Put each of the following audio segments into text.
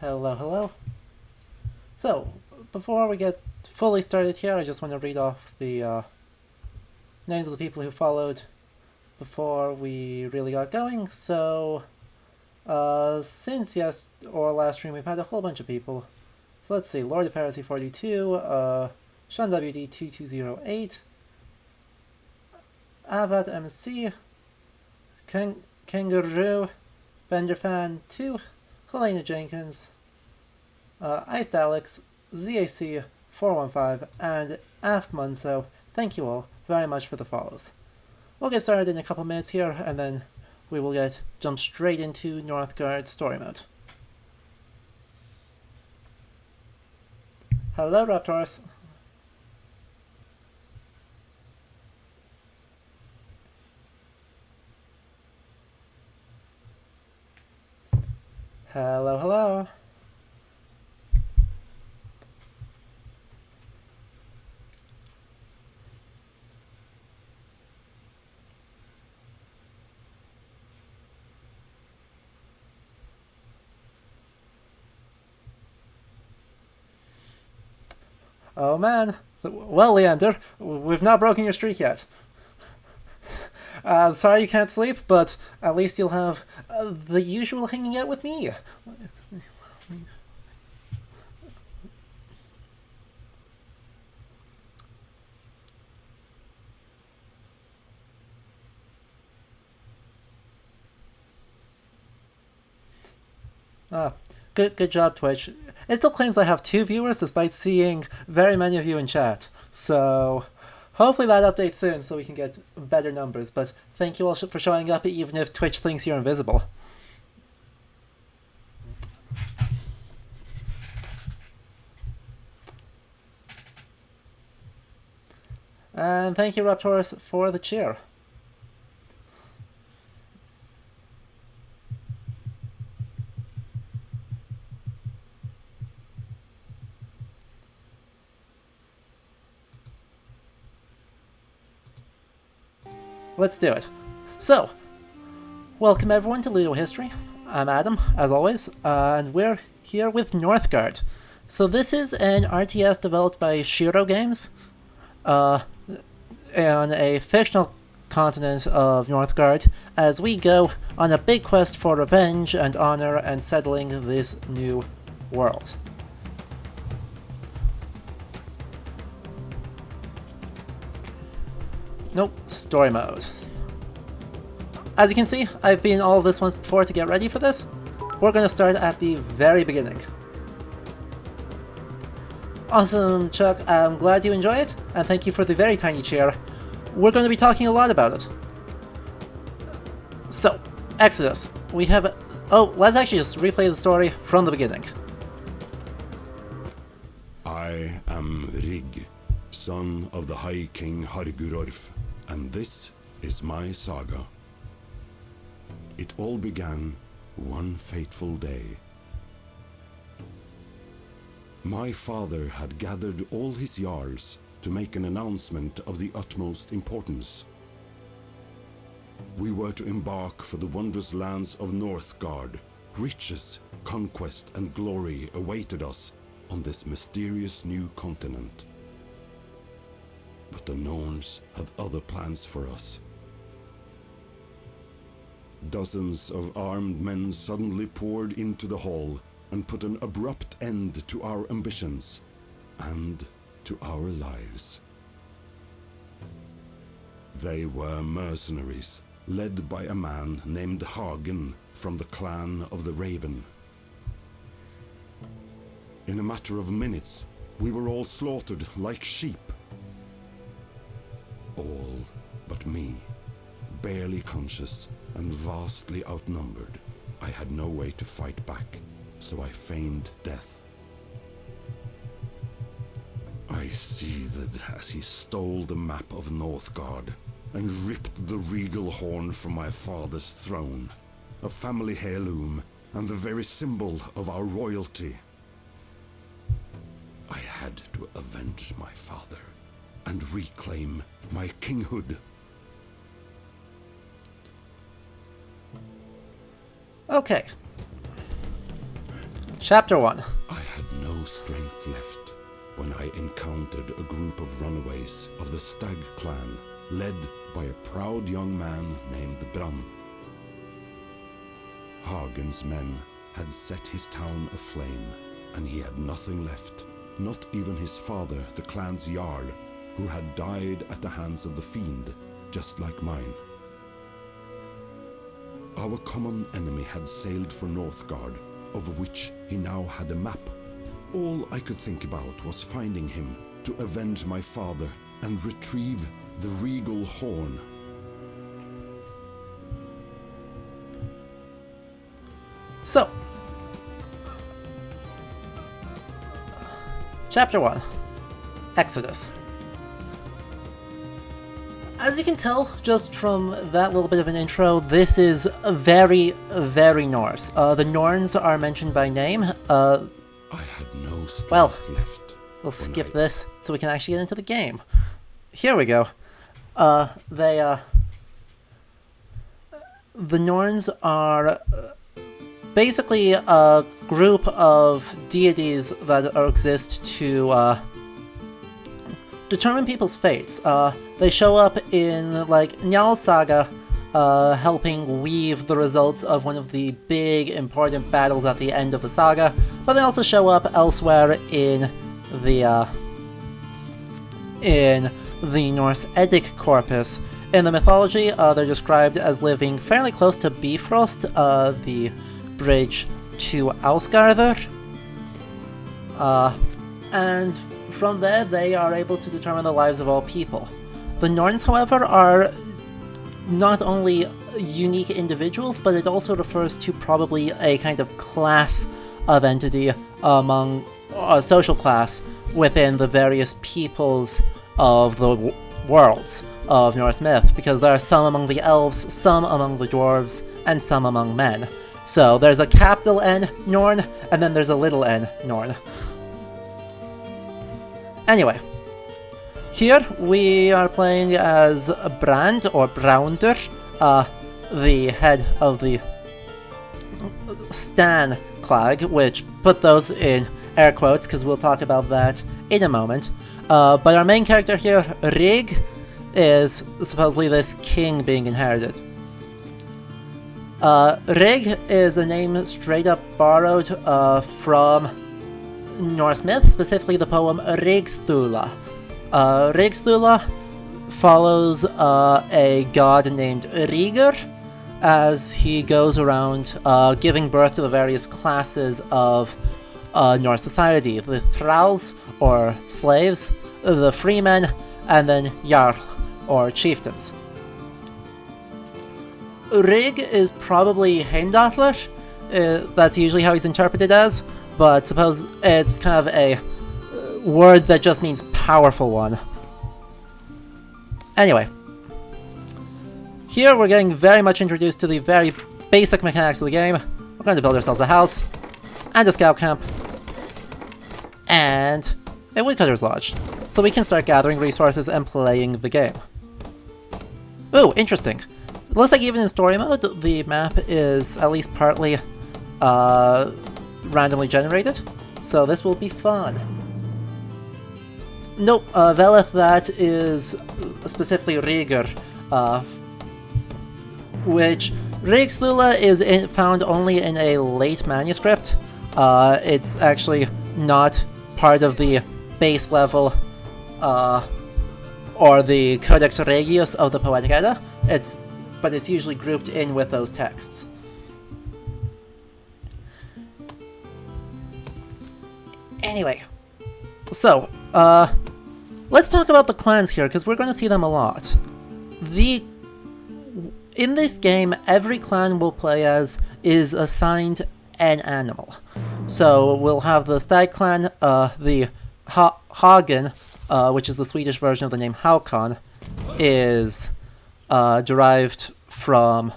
Hello, hello. So, before we get fully started here, I just want to read off the names of the people who followed before we really got going. So, since last stream, we've had a whole bunch of people. So let's see, Lord of Heresy 42, Sean WD 2208, Avat MC, Kangaroo, Benderfan 2, Helena Jenkins, Iced Alex, ZAC 415, and Afmunso. Thank you all very much for the follows. We'll get started in a couple minutes here, and then we will jump straight into Northgard story mode. Hello, Raptors. Hello, hello. Oh man. Well, Leander, we've not broken your streak yet. Sorry you can't sleep, but at least you'll have the usual hanging out with me. Good job, Twitch. It still claims I have 2 viewers despite seeing very many of you in chat. So hopefully that updates soon so we can get better numbers. But thank you all for showing up even if Twitch thinks you're invisible. And thank you, Raptors, for the cheer. Let's do it. So, welcome everyone to Ludo History. I'm Adam, as always, and we're here with Northgard. So this is an RTS developed by Shiro Games, on a fictional continent of Northgard, as we go on a big quest for revenge and honor and settling this new world. Nope, story mode. As you can see, I've been all this once before to get ready for this. We're going to start at the very beginning. Awesome, Chuck. I'm glad you enjoy it, and thank you for the very tiny chair. We're going to be talking a lot about it. So, Exodus. We have... Oh, let's actually just replay the story from the beginning. I am Rig, son of the High King Hargurorf, and this is my saga. It all began one fateful day. My father had gathered all his jarls to make an announcement of the utmost importance. We were to embark for the wondrous lands of Northgard. Riches, conquest, and glory awaited us on this mysterious new continent. But the Norns had other plans for us. Dozens of armed men suddenly poured into the hall and put an abrupt end to our ambitions and to our lives. They were mercenaries, led by a man named Hagen from the clan of the Raven. In a matter of minutes, we were all slaughtered like sheep. All but me, barely conscious and vastly outnumbered. I had no way to fight back, so I feigned death. I seethed as he stole the map of Northgard and ripped the regal horn from my father's throne, a family heirloom and the very symbol of our royalty. I had to avenge my father and reclaim my kinghood. Okay. Chapter 1. I had no strength left when I encountered a group of runaways of the Stag clan, led by a proud young man named Bram. Hagen's men had set his town aflame, and he had nothing left, not even his father, the clan's Jarl, who had died at the hands of the fiend, just like mine. Our common enemy had sailed for Northgard, of which he now had a map. All I could think about was finding him to avenge my father and retrieve the regal horn. So, Chapter 1. Exodus. As you can tell, just from that little bit of an intro, this is very, very Norse. The Norns are mentioned by name. I had no strength left. We'll skip this so we can actually get into the game. Here we go. The Norns are basically a group of deities that exist to determine people's fates. They show up in, like, Njal Saga, helping weave the results of one of the big, important battles at the end of the saga, but they also show up elsewhere in the Norse Eddic corpus. In the mythology, they're described as living fairly close to Bifrost, the bridge to Ausgarður, and from there they are able to determine the lives of all people. The Norns, however, are not only unique individuals, but it also refers to probably a kind of class of entity among a social class within the various peoples of the worlds of Norse myth, because there are some among the elves, some among the dwarves, and some among men. So there's a capital N Norn, and then there's a little n Norn. Anyway, here we are playing as Brand, or Brounder, the head of the Stan Clag, which put those in air quotes because we'll talk about that in a moment. But our main character here, Rig, is supposedly this king being inherited. Rig is a name straight up borrowed from Norse myth, specifically the poem Rigsthula. Rigsthula follows a god named Rígur as he goes around giving birth to the various classes of Norse society: the thralls, or slaves, the freemen, and then Jarl, or chieftains. Rig is probably Heimdallr, that's usually how he's interpreted as, but suppose it's kind of a word that just means powerful one. Anyway, here we're getting very much introduced to the very basic mechanics of the game. We're going to build ourselves a house, and a scout camp, and a woodcutter's lodge, so we can start gathering resources and playing the game. Ooh, interesting. It looks like even in story mode, the map is at least partly randomly generated, so this will be fun. Nope, Veleth, that is specifically Rígur, which Rigsthula is found only in a late manuscript. It's actually not part of the base level or the Codex Regius of the Poetic Edda, but it's usually grouped in with those texts. Anyway, so, let's talk about the clans here, because we're going to see them a lot. In this game, every clan we'll play as is assigned an animal. So we'll have the Stag clan, the Hagen, which is the Swedish version of the name Haukon, is derived from,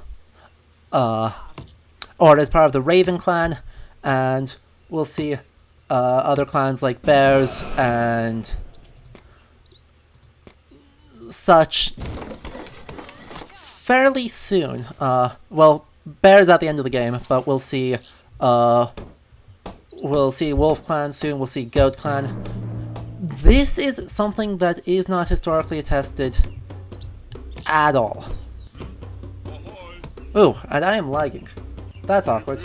or is part of the Raven clan, and we'll see other clans like Bears and such fairly soon. Well, Bears at the end of the game, but we'll see We'll see Wolf Clan soon, we'll see Goat Clan. This is something that is not historically attested at all. Ooh, and I am lagging. That's awkward.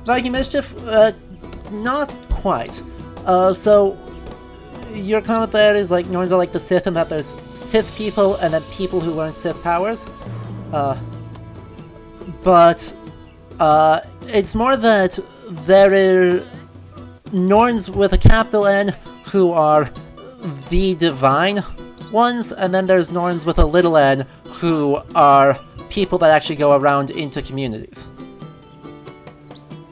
Viking Mischief? Not quite. So, your comment there is like Norns are like the Sith, and that there's Sith people and then people who learn Sith powers. But it's more that there are Norns with a capital N who are the divine ones, and then there's Norns with a little n who are people that actually go around into communities.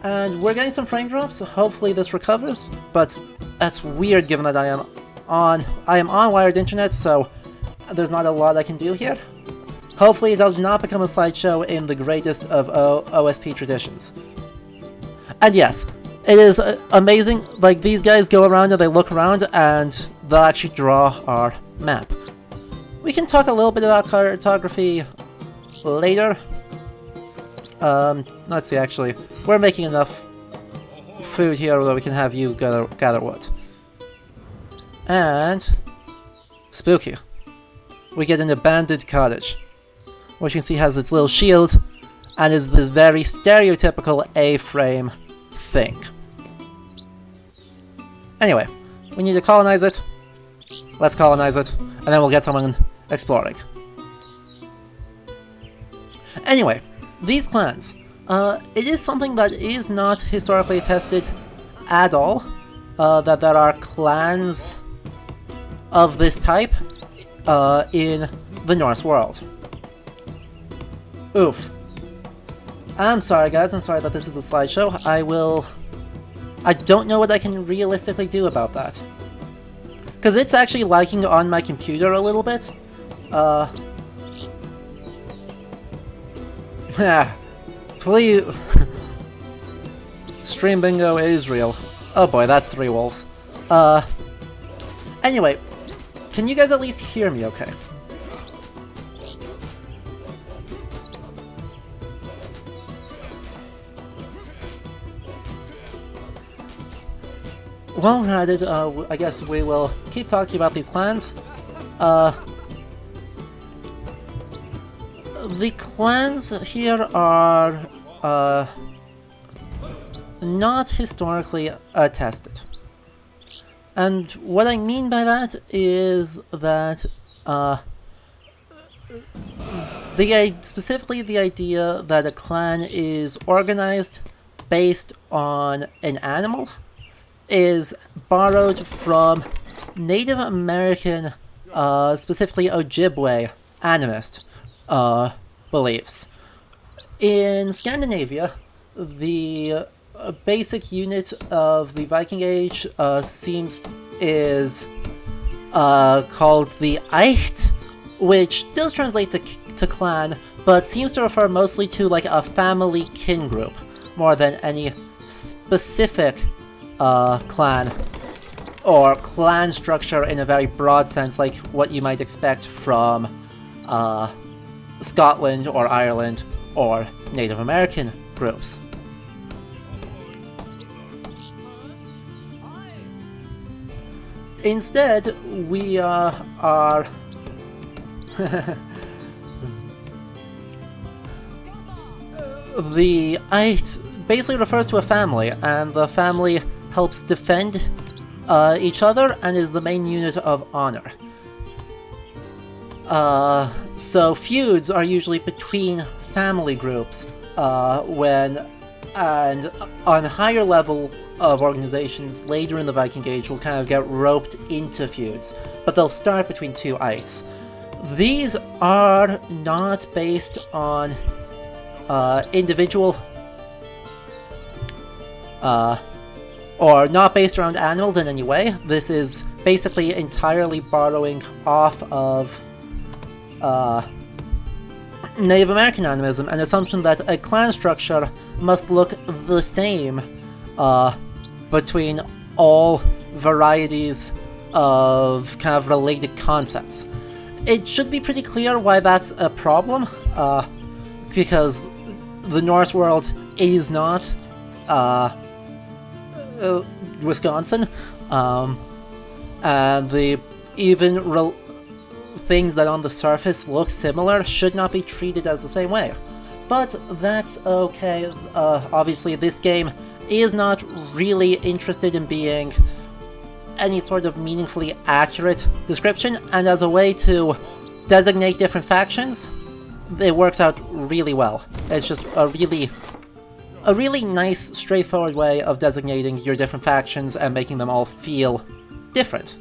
And we're getting some frame drops, hopefully this recovers, but that's weird given that I am on wired internet, so there's not a lot I can do here. Hopefully it does not become a slideshow in the greatest of OSP traditions. And yes, it is amazing, like these guys go around and they look around and they'll actually draw our map. We can talk a little bit about cartography later. Let's see, actually, we're making enough food here that we can have you gather wood. And spooky. We get an abandoned cottage, which you can see has its little shield and is this very stereotypical A-frame thing. Anyway, we need to colonize it. Let's colonize it, and then we'll get someone exploring. Anyway, these clans. It is something that is not historically attested at all, that there are clans of this type in the Norse world. Oof. I'm sorry guys, I'm sorry that this is a slideshow. I don't know what I can realistically do about that. Because it's actually lagging on my computer a little bit. Please. Stream bingo is real. Oh boy, that's 3 wolves. Anyway, can you guys at least hear me okay? Well, Reddit, I guess we will keep talking about these clans. The clans here are not historically attested. And what I mean by that is that specifically the idea that a clan is organized based on an animal is borrowed from Native American, specifically Ojibwe animist beliefs. In Scandinavia, the basic unit of the Viking Age is called the Eicht, which does translate to clan, but seems to refer mostly to like a family kin group more than any specific clan or clan structure in a very broad sense, like what you might expect from Scotland or Ireland or Native American groups. Instead, we are the Eight basically refers to a family, and the family helps defend each other and is the main unit of honor. So feuds are usually between family groups and on higher level of organizations later in the Viking Age will kind of get roped into feuds, but they'll start between two Eights. These are not based on individual or not based around animals in any way. This is basically entirely borrowing off of Native American animism, an assumption that a clan structure must look the same between all varieties of kind of related concepts. It should be pretty clear why that's a problem. because the Norse world is not Wisconsin, and the even things that on the surface look similar should not be treated as the same way. But that's okay. Obviously, this game is not really interested in being any sort of meaningfully accurate description, and as a way to designate different factions, it works out really well. It's just a really nice, straightforward way of designating your different factions and making them all feel different.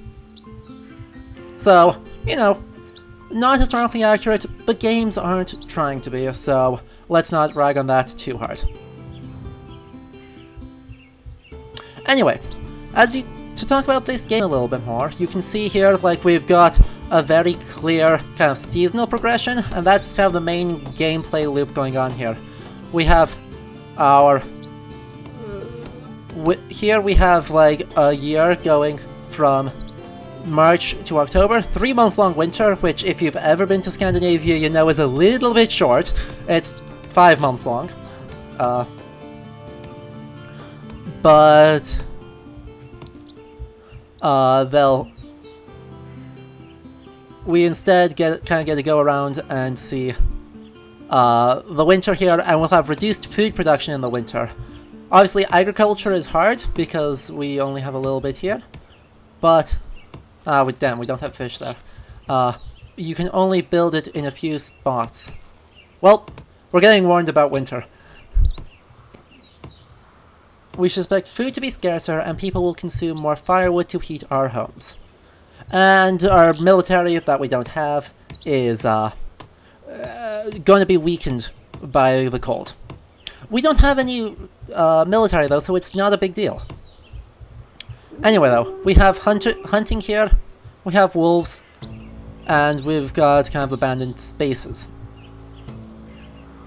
So, you know, not historically accurate, but games aren't trying to be, so let's not rag on that too hard. Anyway, to talk about this game a little bit more, you can see here, like, we've got a very clear kind of seasonal progression, and that's kind of the main gameplay loop going on here. We have our... here we have, like, a year going from March to October, 3 months long winter, which if you've ever been to Scandinavia, you know is a little bit short. It's 5 months long. But we instead get to go around and see the winter here, and we'll have reduced food production in the winter. Obviously, agriculture is hard because we only have a little bit here, but we don't have fish there. You can only build it in a few spots. Well, we're getting warned about winter. We should expect food to be scarcer, and people will consume more firewood to heat our homes. And our military that we don't have is going to be weakened by the cold. We don't have any military though, so it's not a big deal. Anyway though, we have hunting here, we have wolves, and we've got kind of abandoned spaces.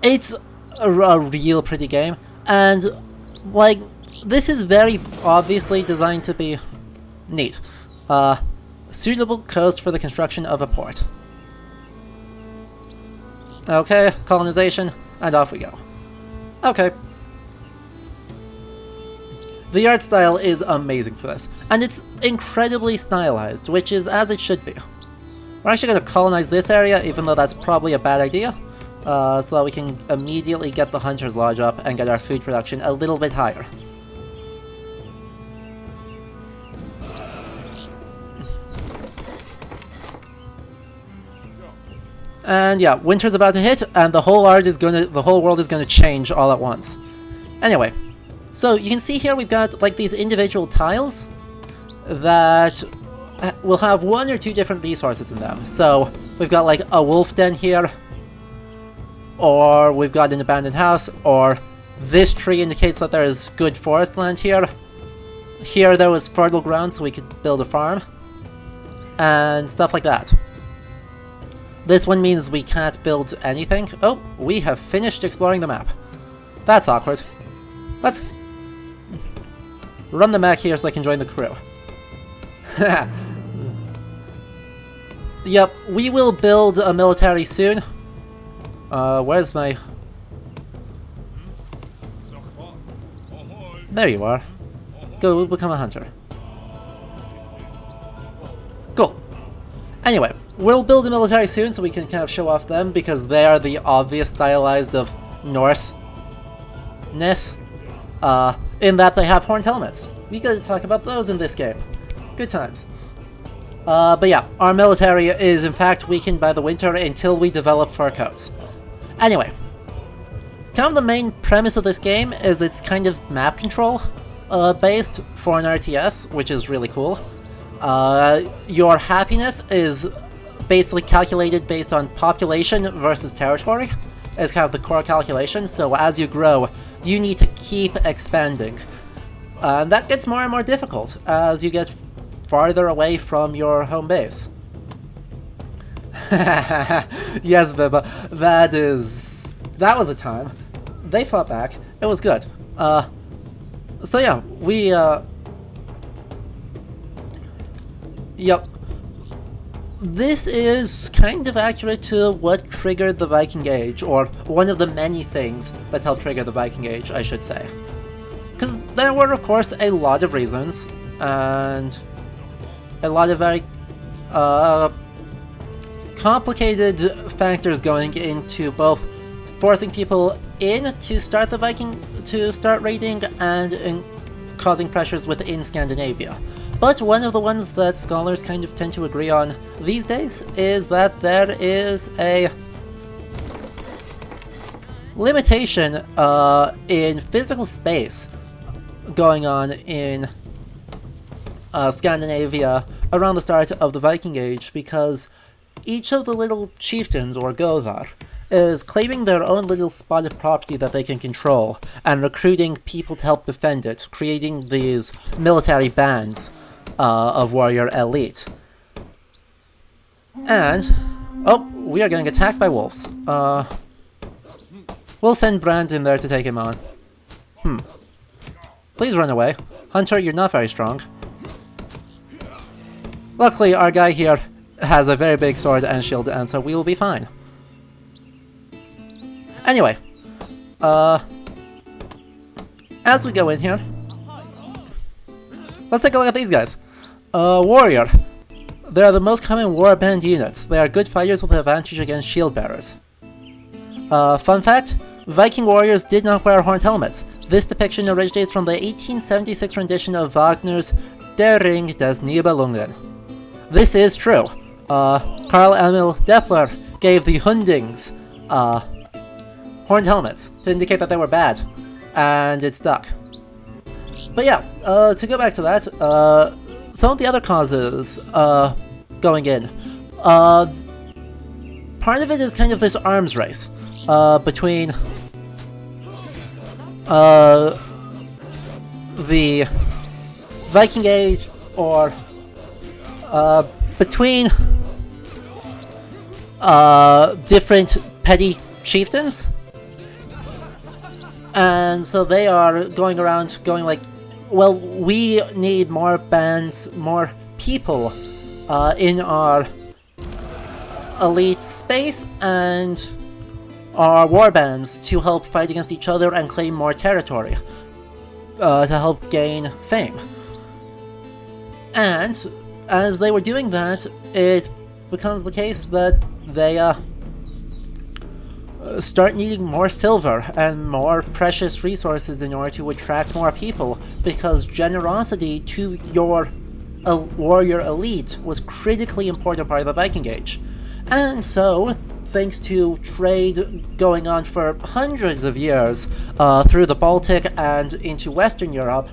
It's a real pretty game, and like, this is very obviously designed to be neat. Suitable coast for the construction of a port. Okay, colonization, and off we go. Okay. The art style is amazing for this, and it's incredibly stylized, which is as it should be. We're actually going to colonize this area, even though that's probably a bad idea, so that we can immediately get the Hunter's Lodge up and get our food production a little bit higher. And yeah, winter's about to hit, and the whole world is gonna change all at once. Anyway, so you can see here we've got like these individual tiles that will have 1 or 2 different resources in them. So we've got like a wolf den here, or we've got an abandoned house, or this tree indicates that there is good forest land here. Here there was fertile ground so we could build a farm, and stuff like that. This one means we can't build anything. Oh, we have finished exploring the map. That's awkward. Let's run them back here so I can join the crew. Yep, we will build a military soon. Where's my... There you are. Go become a hunter. Cool. Anyway, we'll build a military soon so we can kind of show off them, because they are the obvious stylized of Norse-ness, in that they have horned helmets. We gotta talk about those in this game. Good times. But yeah, our military is in fact weakened by the winter until we develop fur coats. Anyway, kind of the main premise of this game is it's kind of map control based for an RTS, which is really cool. Your happiness is basically calculated based on population versus territory, is kind of the core calculation. So as you grow, you need to keep expanding. And that gets more and more difficult as you get farther away from your home base. Yes, Bibba, that was a time. They fought back. It was good. So yeah, we, yep. this is kind of accurate to what triggered the Viking Age, or one of the many things that helped trigger the Viking Age, I should say. Because there were, of course, a lot of reasons, and a lot of very complicated factors going into both forcing people in to start raiding, and in causing pressures within Scandinavia. But one of the ones that scholars kind of tend to agree on these days is that there is a limitation in physical space going on in Scandinavia around the start of the Viking Age, because each of the little chieftains, or Godar, is claiming their own little spot of property that they can control, and recruiting people to help defend it, creating these military bands of warrior elite. And, oh, we are getting attacked by wolves. We'll send Brand in there to take him on. Please run away. Hunter, you're not very strong. Luckily, our guy here has a very big sword and shield, and so we will be fine. Anyway, as we go in here, let's take a look at these guys. Warrior. They are the most common warband units. They are good fighters with an advantage against shield bearers. Fun fact, Viking warriors did not wear horned helmets. This depiction originates from the 1876 rendition of Wagner's Der Ring des Nibelungen. This is true. Karl Emil Doepler gave the Hundings horned helmets to indicate that they were bad, and it stuck. But yeah, to go back to that, some of the other causes going in. Part of it is kind of this arms race between the Viking Age, or between different petty chieftains. And so they are going around going like, well, we need more bands, more people in our elite space and our war bands to help fight against each other and claim more territory to help gain fame. And as they were doing that, it becomes the case that they start needing more silver and more precious resources in order to attract more people, because generosity to your warrior elite was critically important part of the Viking Age. And so, thanks to trade going on for hundreds of years through the Baltic and into Western Europe,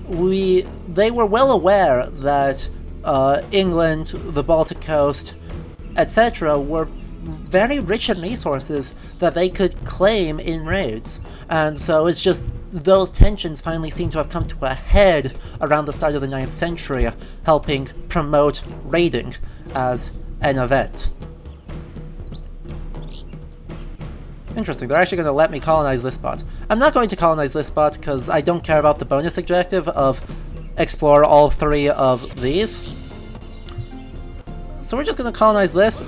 they were well aware that England, the Baltic coast, etc. were very rich in resources that they could claim in raids. And so it's just those tensions finally seem to have come to a head around the start of the 9th century, helping promote raiding as an event. Interesting, they're actually going to let me colonize this spot. I'm not going to colonize this spot because I don't care about the bonus objective of explore all 3 of these. So we're just going to colonize this,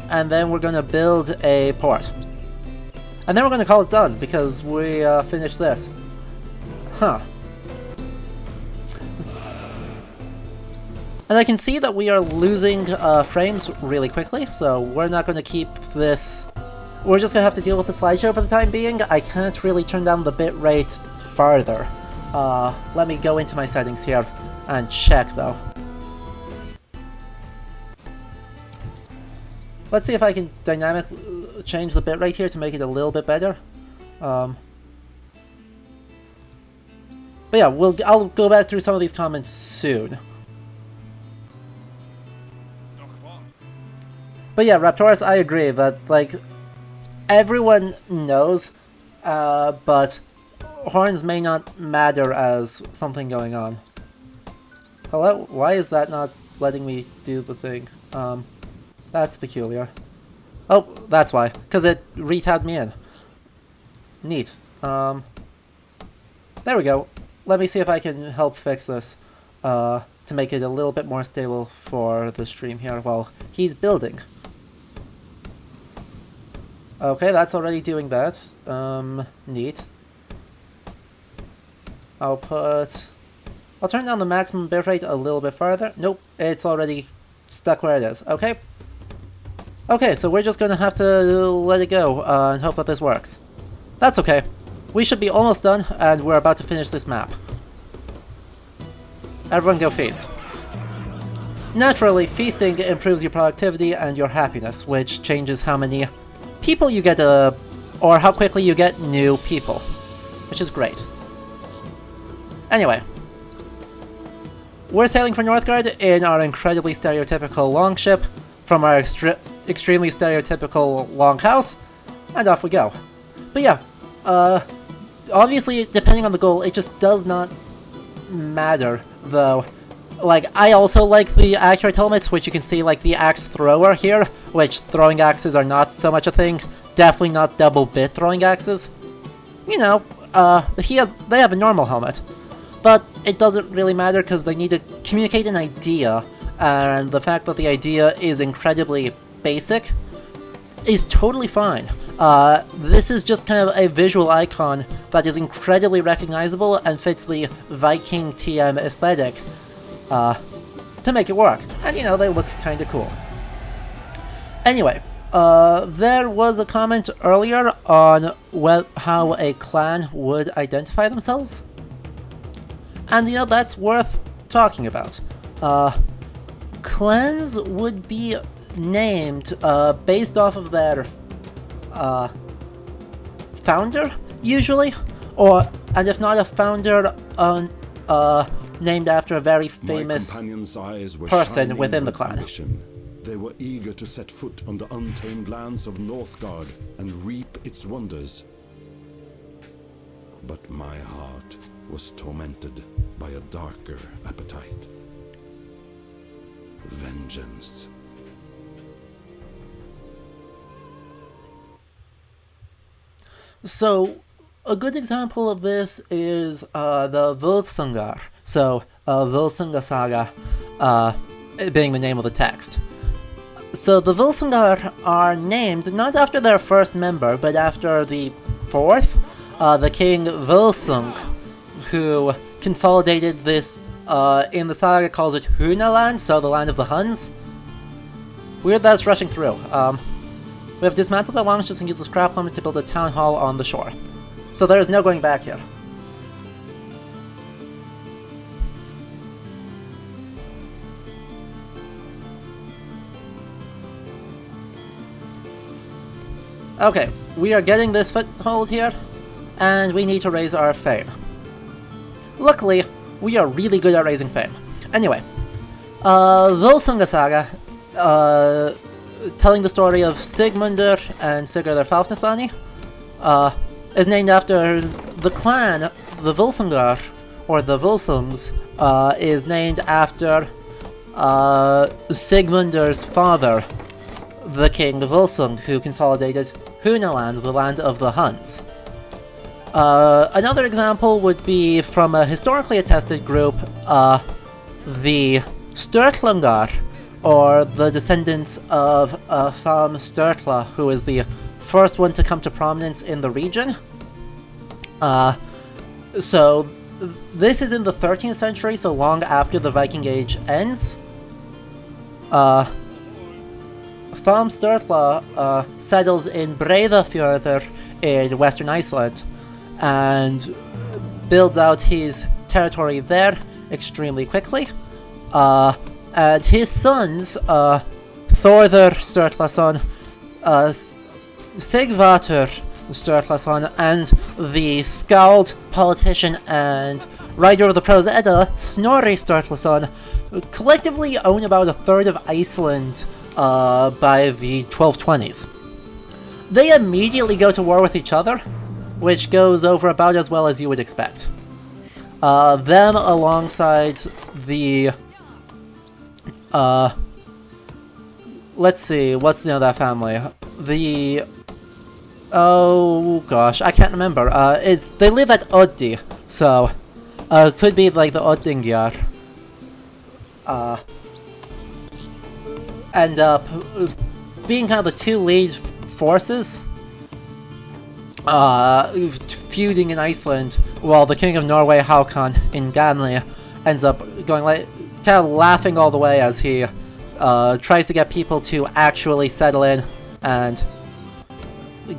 and then we're going to build a port. And then we're going to call it done, because we finished this. Huh. And I can see that we are losing frames really quickly, so we're not going to keep this. We're just going to have to deal with the slideshow for the time being. I can't really turn down the bitrate farther. Let me go into my settings here and check, though. Let's see if I can dynamically change the bitrate here to make it a little bit better. But yeah, I'll go back through some of these comments soon. But yeah, Raptorus, I agree that, like, everyone knows, but horns may not matter as something going on. Hello? Why is that not letting me do the thing? That's peculiar. Oh, that's why. Because it re-tabbed me in. Neat. There we go. Let me see if I can help fix this. to make it a little bit more stable for the stream here while he's building. Okay, that's already doing that. Neat. I'll turn down the maximum bitrate a little bit farther. Nope, it's already stuck where it is. Okay. Okay, so we're just gonna have to let it go and hope that this works. That's okay. We should be almost done, and we're about to finish this map. Everyone go feast. Naturally, feasting improves your productivity and your happiness, which changes how many people you get, or how quickly you get new people, which is great. Anyway, we're sailing for Northgard in our incredibly stereotypical longship from our extremely stereotypical longhouse, and off we go. But yeah, obviously, depending on the goal, it just does not matter, though. Like, I also like the accurate helmets, which you can see, like, the axe thrower here, which throwing axes are not so much a thing. Definitely not double bit throwing axes. You know, they have a normal helmet. But it doesn't really matter because they need to communicate an idea, and the fact that the idea is incredibly basic is totally fine. This is just kind of a visual icon that is incredibly recognizable and fits the Viking TM aesthetic to make it work. And, you know, they look kind of cool. Anyway, there was a comment earlier on how a clan would identify themselves. And, you know, that's worth talking about. Clans would be named based off of their founder, usually, and if not a founder, named after a very famous person within the clan. They were eager to set foot on the untamed lands of Northgard and reap its wonders. But my heart was tormented by a darker appetite. Vengeance. So, a good example of this is the Volsungar. So, Volsunga Saga being the name of the text. So, the Volsungar are named not after their first member, but after the fourth, the king Volsung, who consolidated this, in the saga calls it Hunaland, so the land of the Huns. Weird that it's rushing through. We have dismantled our longships and used the scrap limit to build a town hall on the shore. So there is no going back here. Okay, we are getting this foothold here, and we need to raise our fame. Luckily, we are really good at raising fame. Anyway, Volsunga Saga, telling the story of Sigmundur and Sigurður Falknesbani, is named after the clan, the Volsungar, or the Volsungs, is named after Sigmundur's father, the king Volsung, who consolidated Hunaland, the land of the Huns. Another example would be from a historically attested group, the Sturlungar, or the descendants of Tham Sturla, who is the first one to come to prominence in the region. So this is in the 13th century, so long after the Viking Age ends. Tham Sturla settles in Breiðafjörður in western Iceland and builds out his territory there extremely quickly. And his sons, Thorður Sturlason, Sigvatur Sturlason, and the skald, politician, and writer of the Prose Edda, Snorri Sturlason, collectively own about a third of Iceland by the 1220s. They immediately go to war with each other, which goes over about as well as you would expect. Them alongside the... let's see, what's the name of that family? The... oh gosh, I can't remember. They live at Oddi, so... could be like the Oddingyar. end up being kind of the two lead forces, feuding in Iceland, while the King of Norway, Haakon, in Ganley, ends up going like kind of laughing all the way as he tries to get people to actually settle in and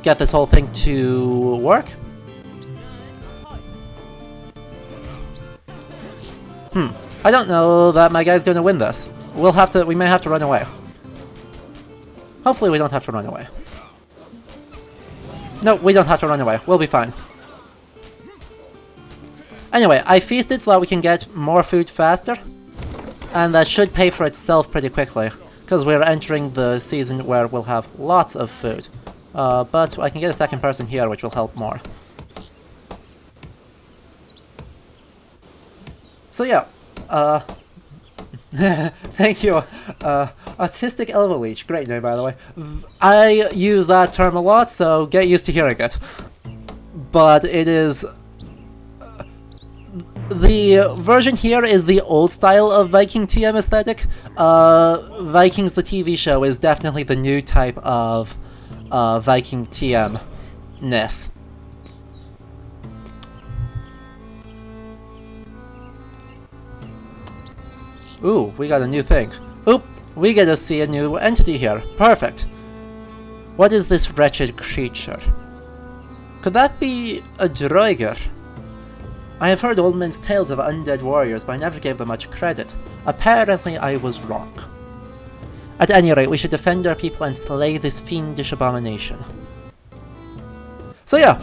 get this whole thing to work. I don't know that my guy's gonna win this. We may have to run away. Hopefully we don't have to run away. No, we don't have to run away. We'll be fine. Anyway, I feasted so that we can get more food faster. And that should pay for itself pretty quickly. Because we're entering the season where we'll have lots of food. But I can get a second person here, which will help more. So yeah, thank you. Autistic Elva Leech, great name by the way. I use that term a lot, so get used to hearing it. But it is... the version here is the old style of Viking TM aesthetic. Vikings the TV show is definitely the new type of Viking TM-ness. Ooh, we got a new thing. Oop, we get to see a new entity here. Perfect. What is this wretched creature? Could that be a Droiger? I have heard old men's tales of undead warriors, but I never gave them much credit. Apparently I was wrong. At any rate, we should defend our people and slay this fiendish abomination. So yeah,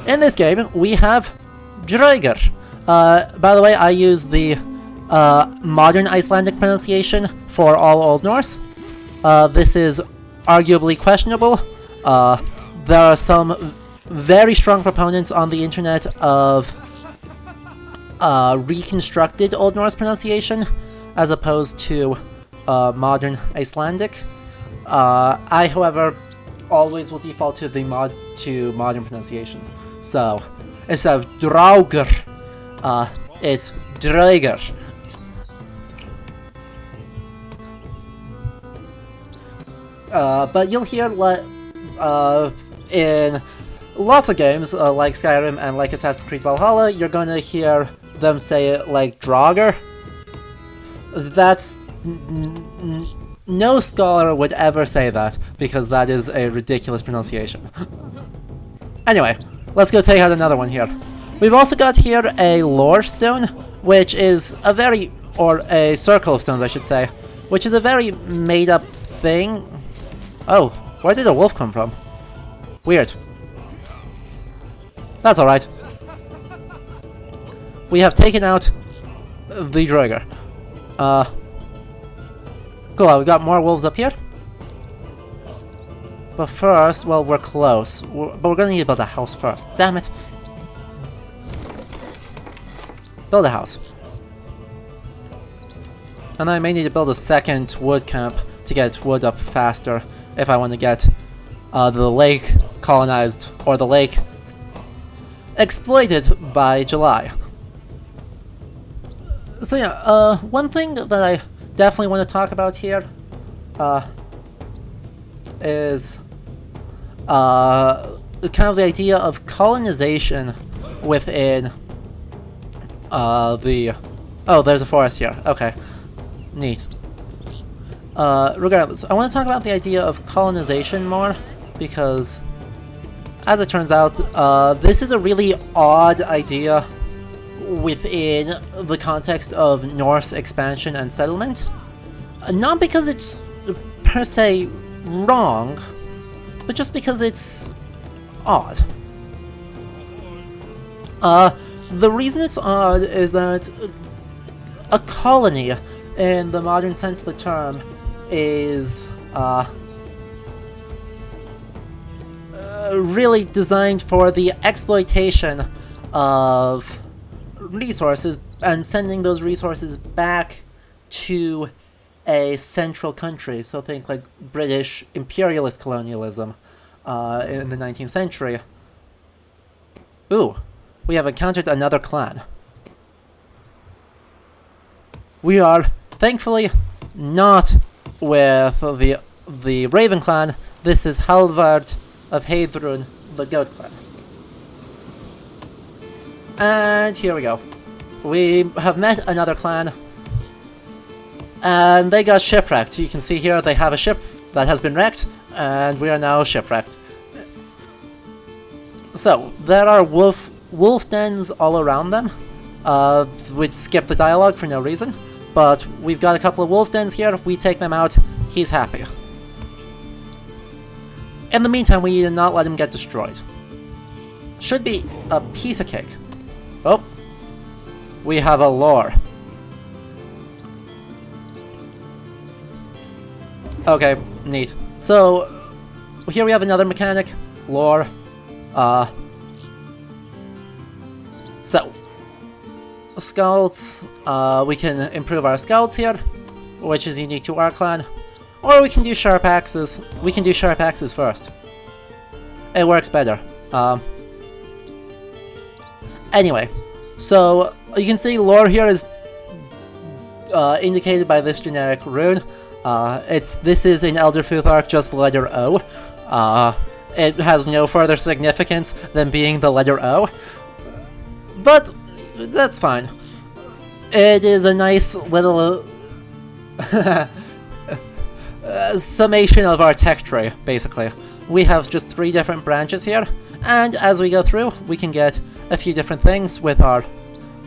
in this game, we have Droiger. By the way, I use the modern Icelandic pronunciation for all Old Norse. This is arguably questionable. There are some very strong proponents on the internet of reconstructed Old Norse pronunciation as opposed to modern Icelandic. I, however, always will default to the modern pronunciation. So instead of Draugr, it's Droiger. But you'll hear in lots of games like Skyrim and like Assassin's Creed Valhalla, you're gonna hear them say it like Draugr. That's... no scholar would ever say that, because that is a ridiculous pronunciation. Anyway, let's go take out another one here. We've also got here a lore stone, which is a very... or a circle of stones, I should say, which is a very made-up thing. Oh, where did a wolf come from? Weird. That's alright. We have taken out the Droiger. Cool, we got more wolves up here. But first, well, we're close. But we're gonna need to build a house first. Damn it. Build a house. And I may need to build a second wood camp to get wood up faster if I want to get the lake colonized, or the lake exploited by July. So yeah, one thing that I definitely want to talk about here is kind of the idea of colonization within the... Oh, there's a forest here. Okay. Neat. Regardless, I want to talk about the idea of colonization more, because, as it turns out, this is a really odd idea within the context of Norse expansion and settlement. Not because it's per se wrong, but just because it's odd. The reason it's odd is that a colony, in the modern sense of the term, is really designed for the exploitation of resources and sending those resources back to a central country. So think like British imperialist colonialism in the 19th century. Ooh, we have encountered another clan. We are Thankfully, not with the Raven clan. This is Halvard of Heidrun, the Goat clan. And here we go. We have met another clan, and they got shipwrecked. You can see here they have a ship that has been wrecked, and we are now shipwrecked. So, there are wolf dens all around them, which skip the dialogue for no reason, but we've got a couple of wolf dens here, we take them out, he's happy. In the meantime, we need to not let him get destroyed. Should be a piece of cake. Oh, we have a lore. Okay, neat. So, here we have another mechanic, lore. So, scouts, we can improve our scouts here, which is unique to our clan. Or we can do sharp axes. We can do sharp axes first. It works better. Anyway, so you can see lore here is indicated by this generic rune. This is in Elder Futhark, just letter O. It has no further significance than being the letter O. But that's fine. It is a nice little summation of our tech tree, basically. We have just 3 different branches here, and as we go through, we can get a few different things with our,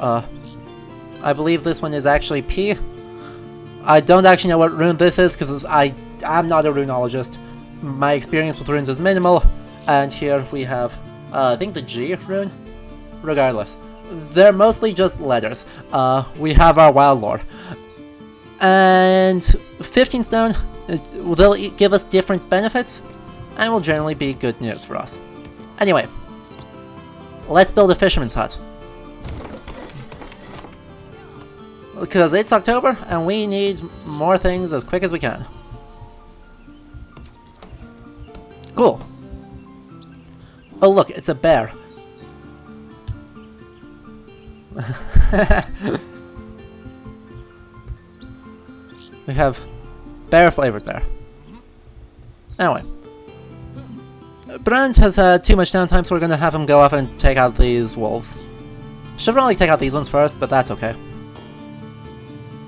I believe this one is actually P. I don't actually know what rune this is, because I'm not a runologist. My experience with runes is minimal, and here we have, I think the G rune? Regardless. They're mostly just letters. We have our wild lore. And 15 stone, they'll give us different benefits, and will generally be good news for us. Anyway, let's build a fisherman's hut. Because it's October, and we need more things as quick as we can. Cool. Oh look, it's a bear. We have bear-flavored bear. Anyway. Brand has had too much downtime, so we're gonna have him go off and take out these wolves. Should probably take out these ones first, but that's okay.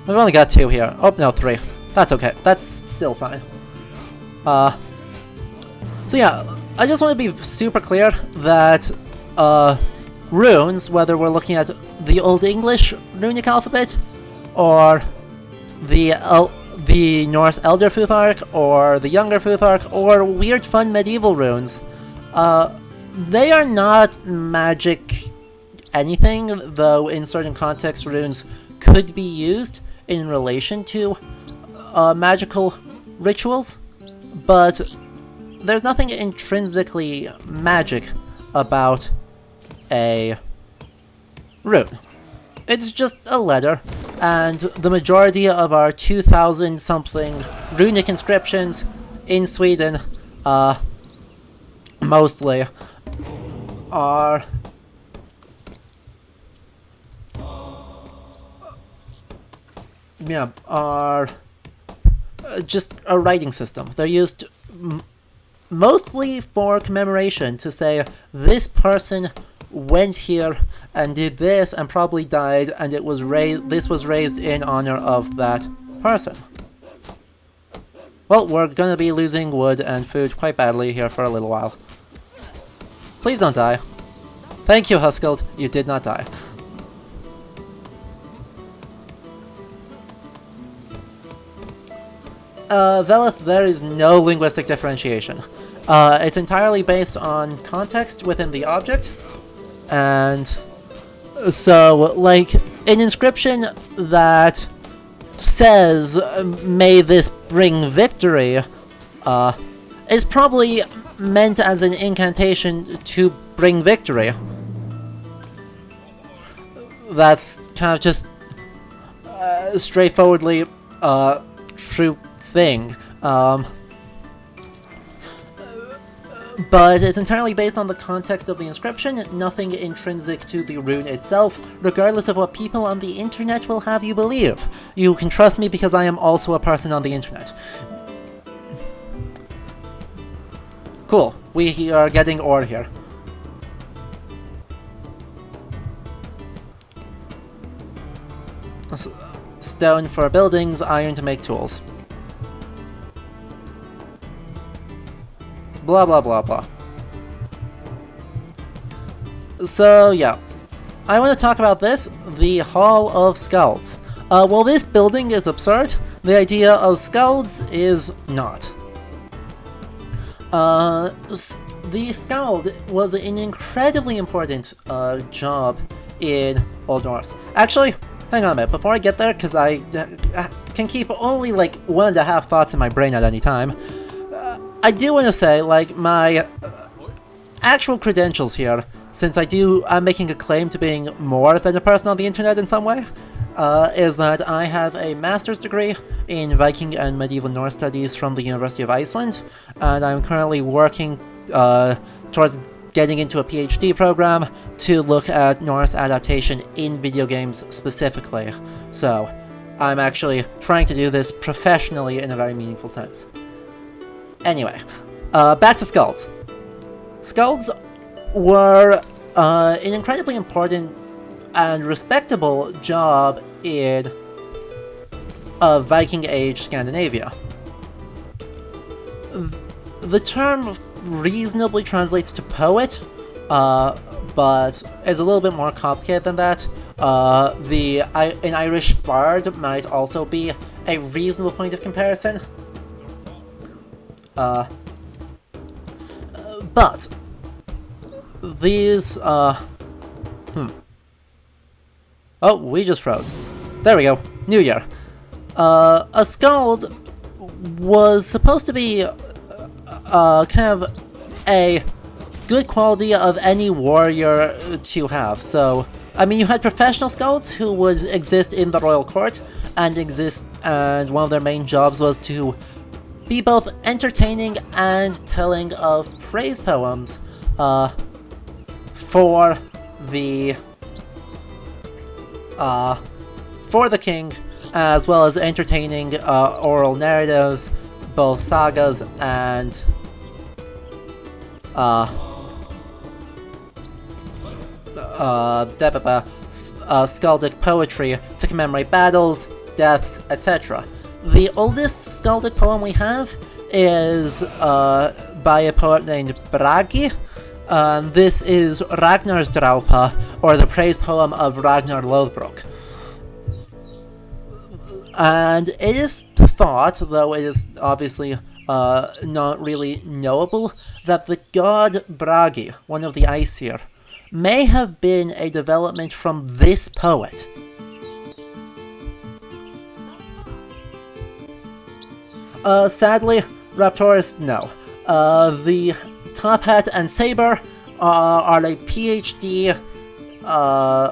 We've only got 2 here. Oh, no, 3. That's okay. That's still fine. So yeah, I just want to be super clear that, runes, whether we're looking at the Old English runic alphabet, or the Norse Elder Futhark, or the Younger Futhark, or weird fun medieval runes, they are not magic anything, though in certain contexts runes could be used in relation to magical rituals, but there's nothing intrinsically magic about a rune. It's just a letter, and the majority of our 2,000 something runic inscriptions in Sweden, mostly, are just a writing system. They're used mostly for commemoration, to say this person went here and did this and probably died, and it was this was raised in honor of that person. Well, we're gonna be losing wood and food quite badly here for a little while. Please don't die. Thank you, Huskeld. You did not die. Veleth, there is no linguistic differentiation. It's entirely based on context within the object, and so, like, an inscription that says, "May this bring victory," is probably meant as an incantation to bring victory. That's kind of just straightforwardly true thing. but it's entirely based on the context of the inscription, nothing intrinsic to the rune itself, regardless of what people on the internet will have you believe. You can trust me because I am also a person on the internet. Cool, we are getting ore here. Stone for buildings, iron to make tools. Blah blah blah blah. So yeah, I want to talk about this, the Hall of Skalds. While this building is absurd, the idea of Skalds is not. The Skald was an incredibly important job in Old Norse. Actually, hang on a minute, before I get there, because I can keep only like 1.5 thoughts in my brain at any time, I do want to say, like, my actual credentials here, since I'm making a claim to being more than a person on the internet in some way, is that I have a master's degree in Viking and Medieval Norse Studies from the University of Iceland, and I'm currently working towards getting into a PhD program to look at Norse adaptation in video games specifically. So, I'm actually trying to do this professionally in a very meaningful sense. Anyway, back to Skalds. Skalds were an incredibly important and respectable job in Viking Age Scandinavia. The term reasonably translates to poet, but is a little bit more complicated than that. An Irish bard might also be a reasonable point of comparison. But these, Oh, we just froze. There we go. New Year. A Skald was supposed to be kind of a good quality of any warrior to have. So, I mean, you had professional Skalds who would exist in the royal court and one of their main jobs was to be both entertaining and telling of praise poems for the king, as well as entertaining oral narratives, both sagas and skaldic poetry to commemorate battles, deaths, etc. The oldest skaldic poem we have is by a poet named Bragi. This is Ragnarsdraupa, or the praise poem of Ragnar Lothbrok. And it is thought, though it is obviously not really knowable, that the god Bragi, one of the Aesir, may have been a development from this poet. Sadly, Raptorus, no. The top hat and saber are a PhD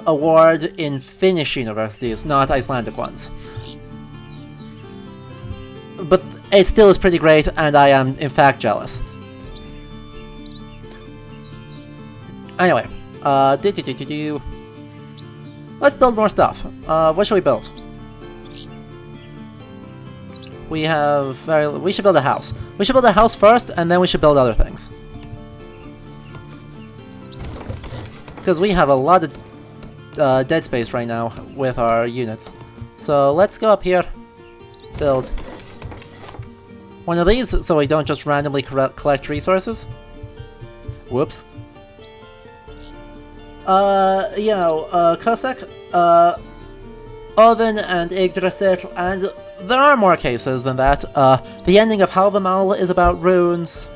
award in Finnish universities, not Icelandic ones. But it still is pretty great, and I am, in fact, jealous. Anyway, let's build more stuff. What should we build? We should build a house. We should build a house first, and then we should build other things. Because we have a lot of dead space right now with our units. So let's go up here, build one of these, so we don't just randomly collect resources. Whoops. Kosek, Odin and Yggdrasil, and there are more cases than that. The ending of Halvamal is about runes,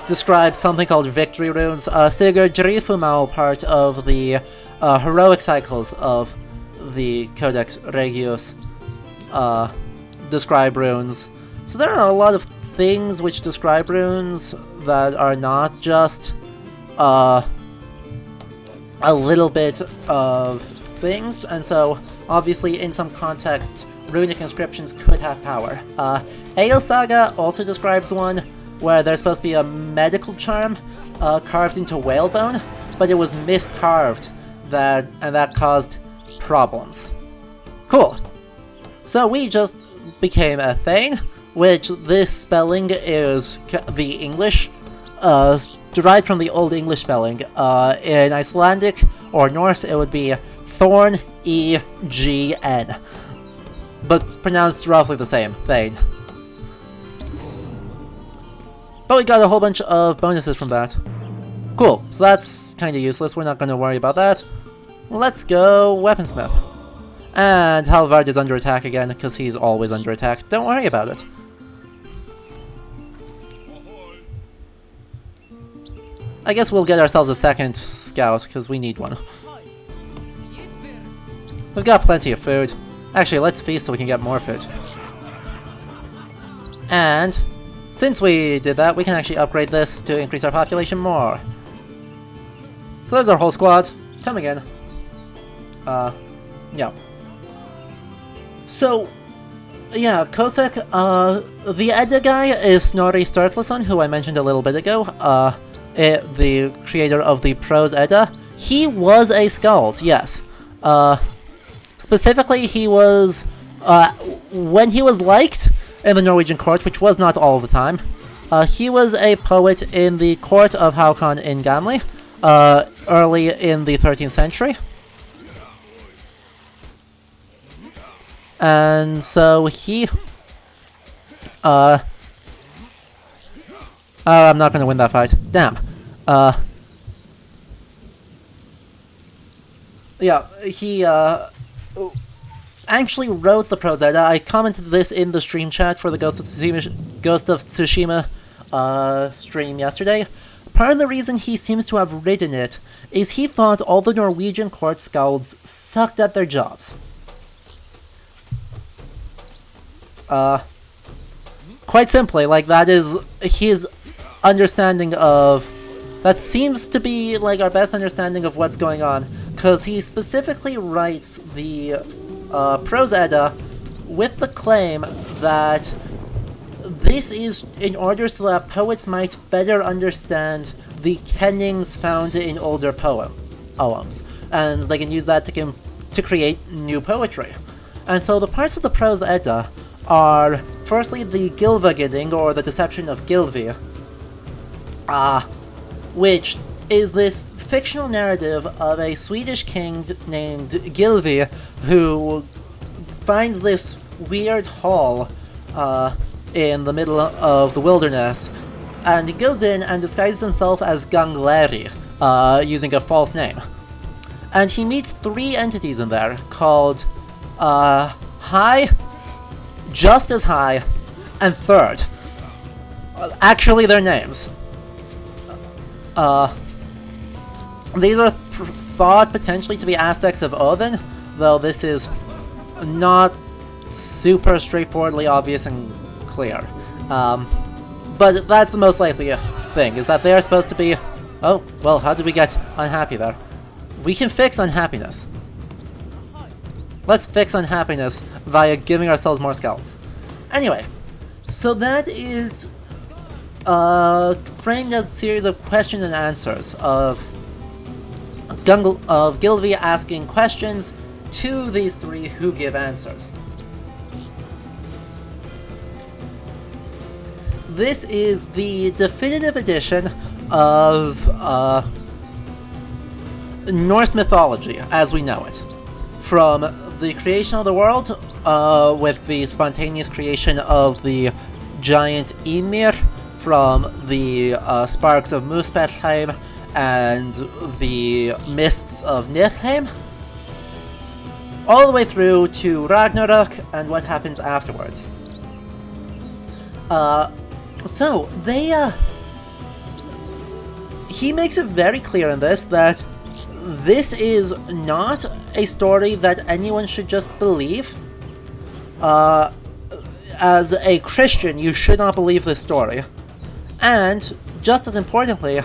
describes something called victory runes. Sigurd Grifumal, part of the heroic cycles of the Codex Regius, describe runes. So there are a lot of things which describe runes that are not just a little bit of things, and so obviously in some contexts runic inscriptions could have power. Ale Saga also describes one. where there's supposed to be a medical charm carved into whalebone, but it was miscarved, and that caused problems. Cool. So we just became a Thane, which this spelling is the English, derived from the Old English spelling. In Icelandic or Norse, it would be Thorn E-G-N, but pronounced roughly the same, Thane. But we got a whole bunch of bonuses from that. Cool, so that's kind of useless, we're not going to worry about that. Let's go Weaponsmith. And Halvard is under attack again, because he's always under attack. Don't worry about it. I guess we'll get ourselves a second scout, because we need one. We've got plenty of food. Actually, let's feast so we can get more food. And since we did that, we can actually upgrade this to increase our population more. So there's our whole squad. Come again. Yeah. So, yeah, Kosek, the Edda guy is Snorri Sturluson, who I mentioned a little bit ago, the creator of the prose Edda. He was a skald, yes. Specifically, he was, when he was liked in the Norwegian court, which was not all the time, he was a poet in the court of Haakon in Ganli, early in the 13th century. And so he... I'm not gonna win that fight. Damn. Yeah, he, actually wrote the prose Edda. I commented this in the stream chat for the Ghost of Tsushima stream yesterday. Part of the reason he seems to have written it is he thought all the Norwegian court skalds sucked at their jobs. Quite simply, like, that is his understanding of... That seems to be, like, our best understanding of what's going on, because he specifically writes the prose Edda with the claim that this is in order so that poets might better understand the kennings found in older poems, and they can use that to create new poetry. And so the parts of the prose Edda are, firstly, the Gylfaginning, or the Deception of Gylfi, which is this fictional narrative of a Swedish king named Gylfi who finds this weird hall in the middle of the wilderness, and he goes in and disguises himself as Gangleri, using a false name. And he meets three entities in there called High, Just as High, and Third. Actually, their names. These are thought potentially to be aspects of Odin, though this is not super straightforwardly obvious and clear. But that's the most likely thing, is that they are supposed to be... Oh, well, how did we get unhappy there? We can fix unhappiness. Let's fix unhappiness via giving ourselves more skulls. Anyway, so that is framed as a series of question and answers of Gylfi asking questions to these three who give answers. This is the definitive edition of Norse mythology as we know it. From the creation of the world, with the spontaneous creation of the giant Ymir, from the sparks of Muspelheim and the mists of Niflheim, all the way through to Ragnarok and what happens afterwards. So, he makes it very clear in this that this is not a story that anyone should just believe. As a Christian, you should not believe this story. And, just as importantly,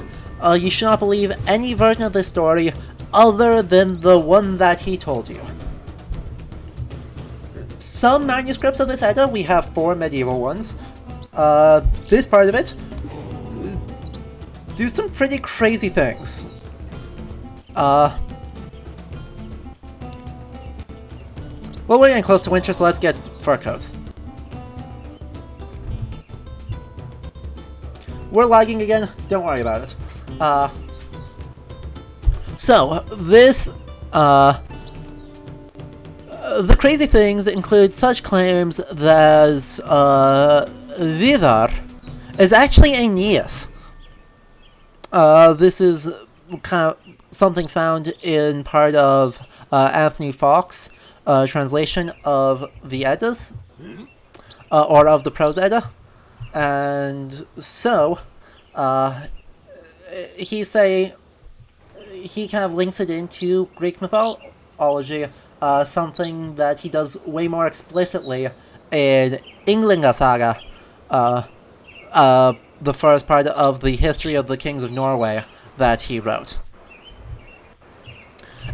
you should not believe any version of this story other than the one that he told you. Some manuscripts of this Edda, we have 4 medieval ones. This part of it do some pretty crazy things. Well, we're getting close to winter, so let's get fur coats. We're lagging again, don't worry about it. So, this, the crazy things include such claims as, Vidar is actually a Aeneas. This is kind of something found in part of, Anthony Fawkes' translation of the Eddas, or of the Prose Edda. And so, he kind of links it into Greek mythology, something that he does way more explicitly in Ynglinga Saga, the first part of the history of the kings of Norway that he wrote.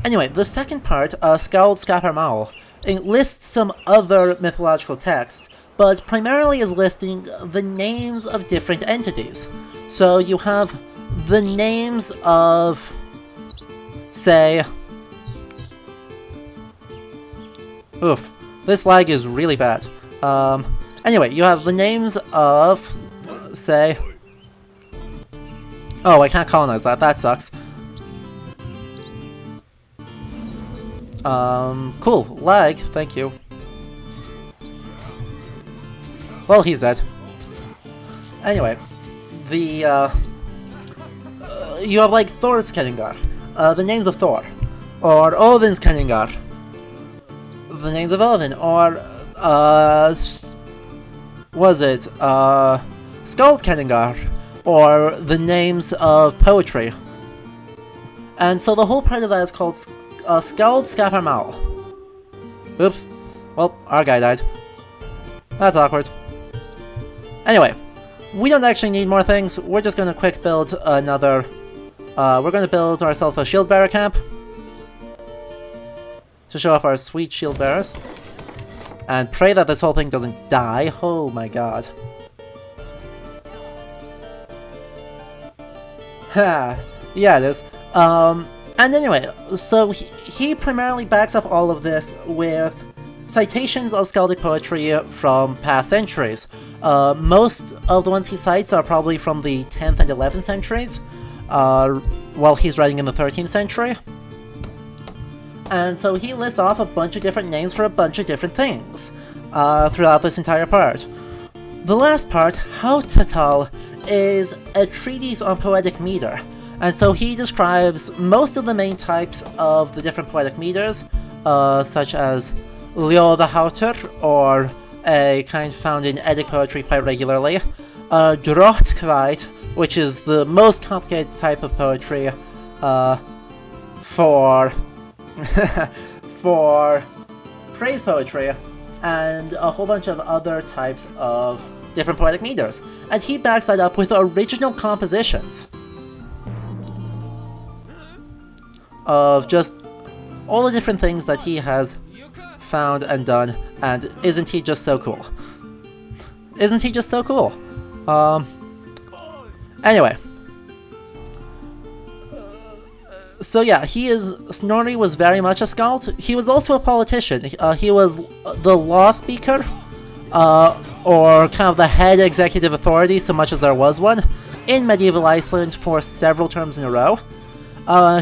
Anyway, the second part, Skald Skaparmal, lists some other mythological texts, but primarily is listing the names of different entities. So you have the names of, say... Oof, this lag is really bad. Anyway, you have the names of, say... Oh, I can't colonize that, that sucks. Cool, lag, thank you. Well, he's dead. Anyway, the, you have, like, Thor's Kenningar, the names of Thor, or Odin's Kenningar, the names of Odin, or, was it, Skald Kenningar, or the names of poetry. And so the whole part of that is called Skald Skaparmal. Oops. Well, our guy died. That's awkward. Anyway, we don't actually need more things. We're just going to quick build another... we're going to build ourselves a shield bearer camp to show off our sweet shield bearers. And pray that this whole thing doesn't die. Oh my god. Ha! Yeah, it is. And anyway, so he primarily backs up all of this with citations of skaldic poetry from past centuries. Most of the ones he cites are probably from the 10th and 11th centuries, while he's writing in the 13th century. And so he lists off a bunch of different names for a bunch of different things throughout this entire part. The last part, Hautatal, is a treatise on poetic meter. And so he describes most of the main types of the different poetic meters, such as Leo the Hauter, or a kind found in Eddic poetry quite regularly, Drotkveit, which is the most complicated type of poetry for for praise poetry, and a whole bunch of other types of different poetic meters. And he backs that up with original compositions of just all the different things that he has found and done, and isn't he just so cool? Isn't he just so cool? Anyway. So yeah, Snorri was very much a skald. He was also a politician. He was the law speaker, or kind of the head executive authority, so much as there was one, in medieval Iceland for several terms in a row.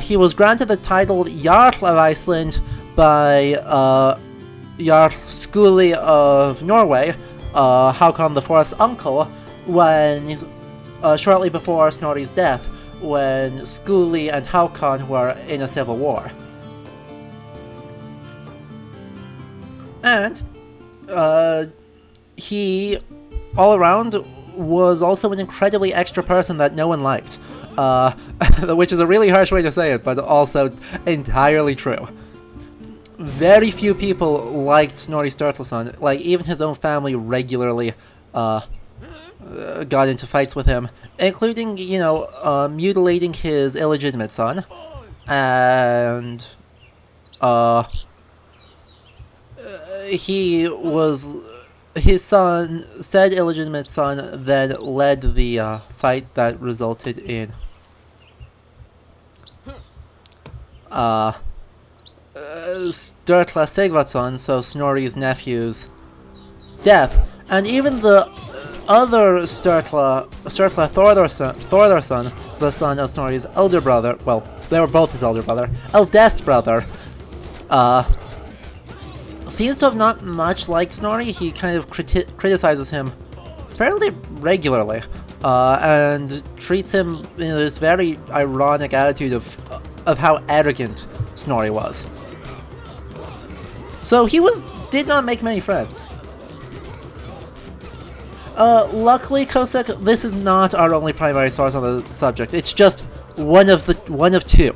He was granted the title Jarl of Iceland by Jarl Skuli of Norway, Haakon IV's uncle, when shortly before Snorri's death, when Skuli and Haakon were in a civil war. And he, all around, was also an incredibly extra person that no one liked. Which is a really harsh way to say it, but also entirely true. Very few people liked Snorri Sturluson. Like, even his own family regularly got into fights with him, including, you know, mutilating his illegitimate son, and his son, said illegitimate son, then led the fight that resulted in Sturla Sigvarsson, so Snorri's nephew's death, and even the other Sturla Thordarson, the son of Snorri's elder brother, well, they were both his elder brother, eldest brother, seems to have not much liked Snorri. He kind of criticizes him fairly regularly, and treats him in this very ironic attitude of how arrogant Snorri was. So he did not make many friends. Luckily, Kosek, this is not our only primary source on the subject. It's just one of two.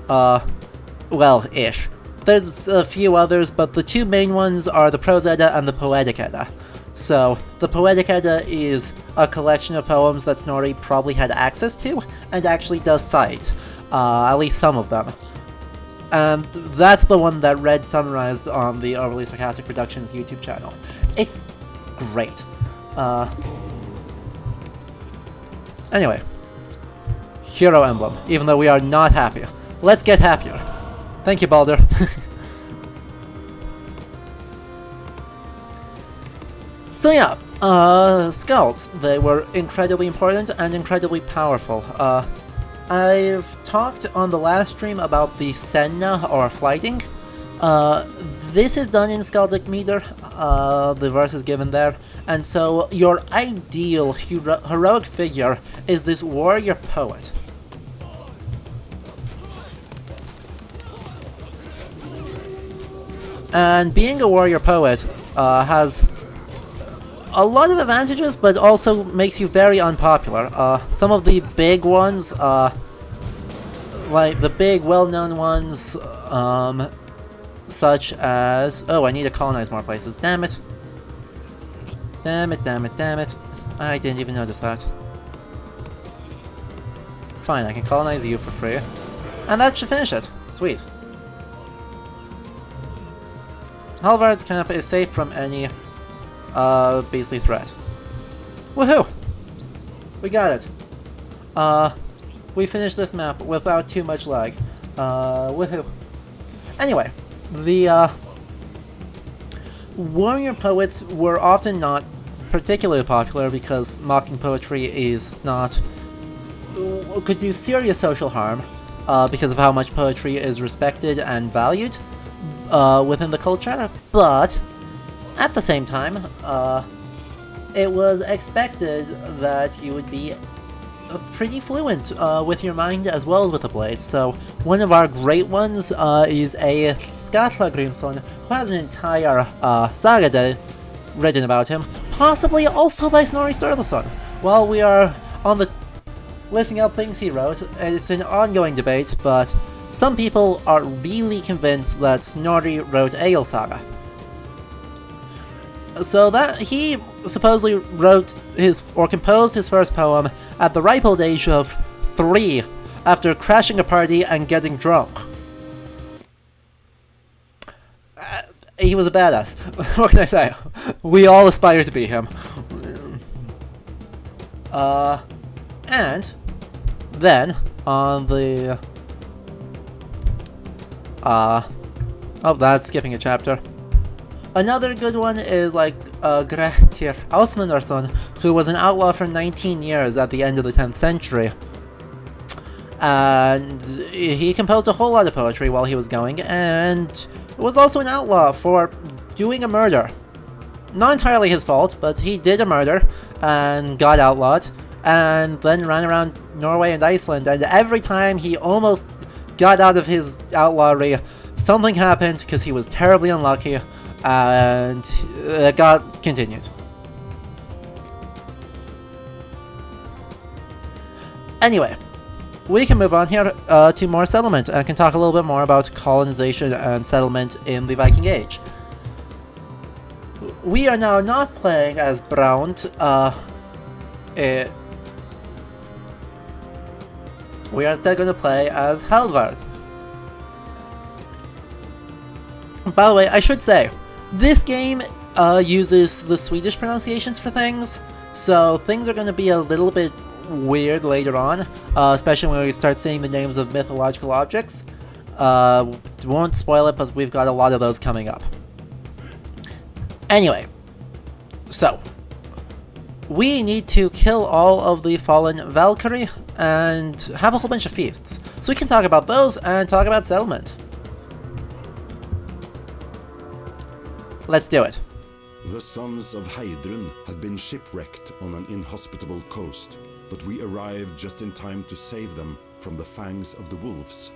Well, ish. There's a few others, but the two main ones are the Prose Edda and the Poetic Edda. So, the Poetic Edda is a collection of poems that Snorri probably had access to, and actually does cite, at least some of them. And that's the one that Red summarized on the Overly Sarcastic Productions YouTube channel. It's great. Anyway. Hero emblem, even though we are not happy. Let's get happier. Thank you, Baldur. So yeah, skulls. They were incredibly important and incredibly powerful. I've talked on the last stream about the Senna, or flighting. This is done in Skaldic meter, the verse is given there, and so your ideal heroic figure is this warrior poet. And being a warrior poet has a lot of advantages, but also makes you very unpopular. Some of the big ones, like the big well-known ones, such as... Oh, I need to colonize more places. Damn it. Damn it, damn it, damn it. I didn't even notice that. Fine, I can colonize you for free. And that should finish it. Sweet. Halvard's camp is safe from any beastly threat. Woohoo! We got it. We finished this map without too much lag. Woohoo. Anyway, the warrior poets were often not particularly popular because mocking poetry is not... could do serious social harm because of how much poetry is respected and valued within the culture, but at the same time, it was expected that you would be pretty fluent with your mind as well as with the blade. So one of our great ones is a Skatla Grimson, who has an entire saga written about him, possibly also by Snorri Sturluson. While we are on the listing out things he wrote, it's an ongoing debate, but some people are really convinced that Snorri wrote Egil Saga. So that he supposedly wrote composed his first poem at the ripe old age of 3, after crashing a party and getting drunk. He was a badass. What can I say? We all aspire to be him. And then on the oh, that's skipping a chapter. Another good one is like Grettir Ásmundarson, who was an outlaw for 19 years at the end of the 10th century. And he composed a whole lot of poetry while he was going, and was also an outlaw for doing a murder. Not entirely his fault, but he did a murder and got outlawed, and then ran around Norway and Iceland, and every time he almost got out of his outlawry, something happened because he was terribly unlucky, and it got continued. Anyway, we can move on here to more settlement, and can talk a little bit more about colonization and settlement in the Viking Age. We are now not playing as Braunt. We are instead going to play as Halvard. By the way, I should say, this game uses the Swedish pronunciations for things, so things are going to be a little bit weird later on, especially when we start seeing the names of mythological objects. Won't spoil it, but we've got a lot of those coming up. Anyway, so we need to kill all of the fallen Valkyrie and have a whole bunch of feasts. So we can talk about those and talk about settlement. Let's do it. The sons of Heidrun had been shipwrecked on an inhospitable coast, but we arrived just in time to save them from the fangs of the wolves.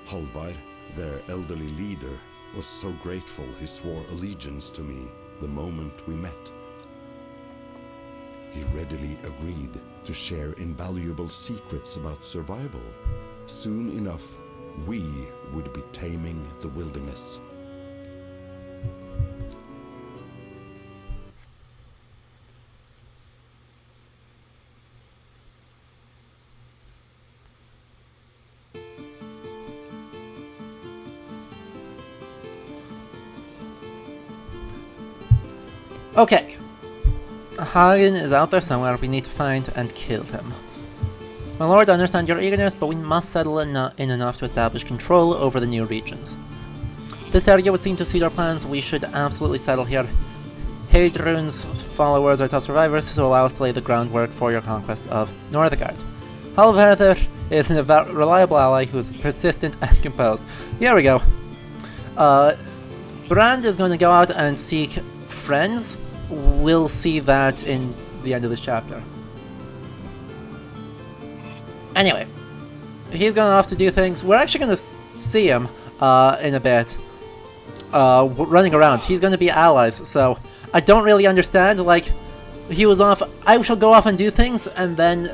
Halvar, their elderly leader, was so grateful he swore allegiance to me the moment we met. He readily agreed to share invaluable secrets about survival. Soon enough, we would be taming the wilderness. Okay. Hagen is out there somewhere. We need to find and kill him. My lord, I understand your eagerness, but we must settle in enough to establish control over the new regions. This area would seem to suit our plans. We should absolutely settle here. Heidrun's followers are tough survivors, so allow us to lay the groundwork for your conquest of Northgard. Halvar is a reliable ally who is persistent and composed. Here we go. Brand is going to go out and seek friends. We'll see that in the end of this chapter. Anyway, he's going off to do things. We're actually going to see him in a bit. Running around. He's going to be allies, so I don't really understand. Like, he was off. I shall go off and do things, and then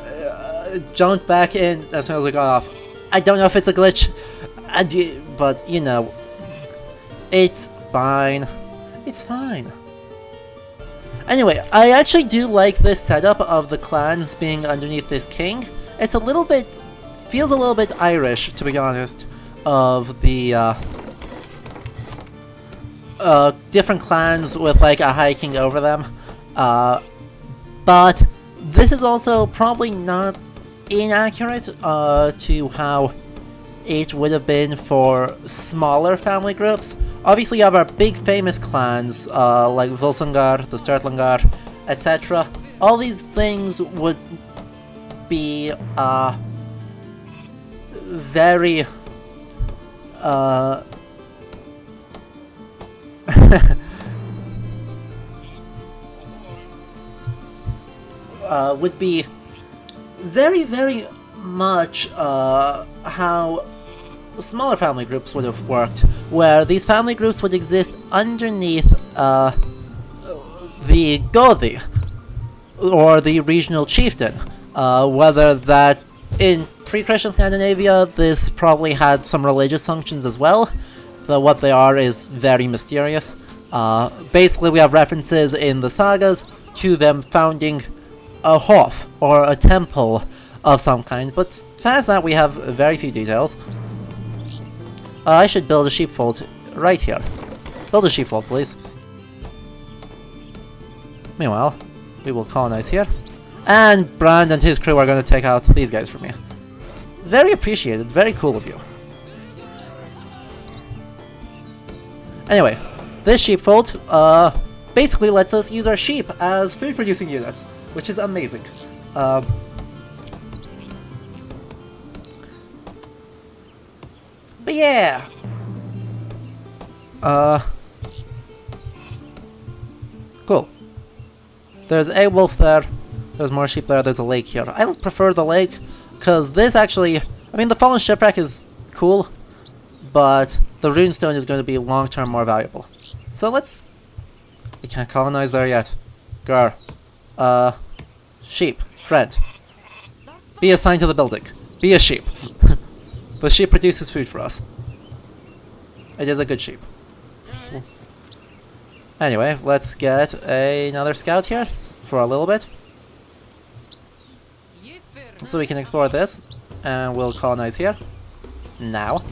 jump back in as soon as I got off. I don't know if it's a glitch, but you know, it's fine. It's fine. Anyway, I actually do like this setup of the clans being underneath this king. It's a little bit, feels a little bit Irish, to be honest, of the different clans with like a high king over them. But this is also probably not inaccurate to how it would have been for smaller family groups. Obviously, you have our big famous clans like Volsungar, the Sturlungar, etc. All these things would be very would be very, very much how smaller family groups would have worked, where these family groups would exist underneath the Godi, or the regional chieftain. Whether that in pre-Christian Scandinavia, this probably had some religious functions as well, though what they are is very mysterious. Basically, we have references in the sagas to them founding a Hof, or a temple of some kind, but past that we have very few details. I should build a sheepfold right here. Build a sheepfold, please. Meanwhile, we will colonize here. And Brand and his crew are going to take out these guys for me. Very appreciated, very cool of you. Anyway, this sheepfold basically lets us use our sheep as food producing units, which is amazing. But yeah. Cool. There's a wolf there. There's more sheep there. There's a lake here. I prefer the lake because this actually, I mean, the fallen shipwreck is cool, but the runestone is going to be long-term more valuable. So let's, we can't colonize there yet. Gar. Sheep. Friend. Be assigned to the building. Be a sheep. The sheep produces food for us. It is a good sheep. Anyway, let's get another scout here for a little bit. So we can explore this. And we'll colonize here. Now.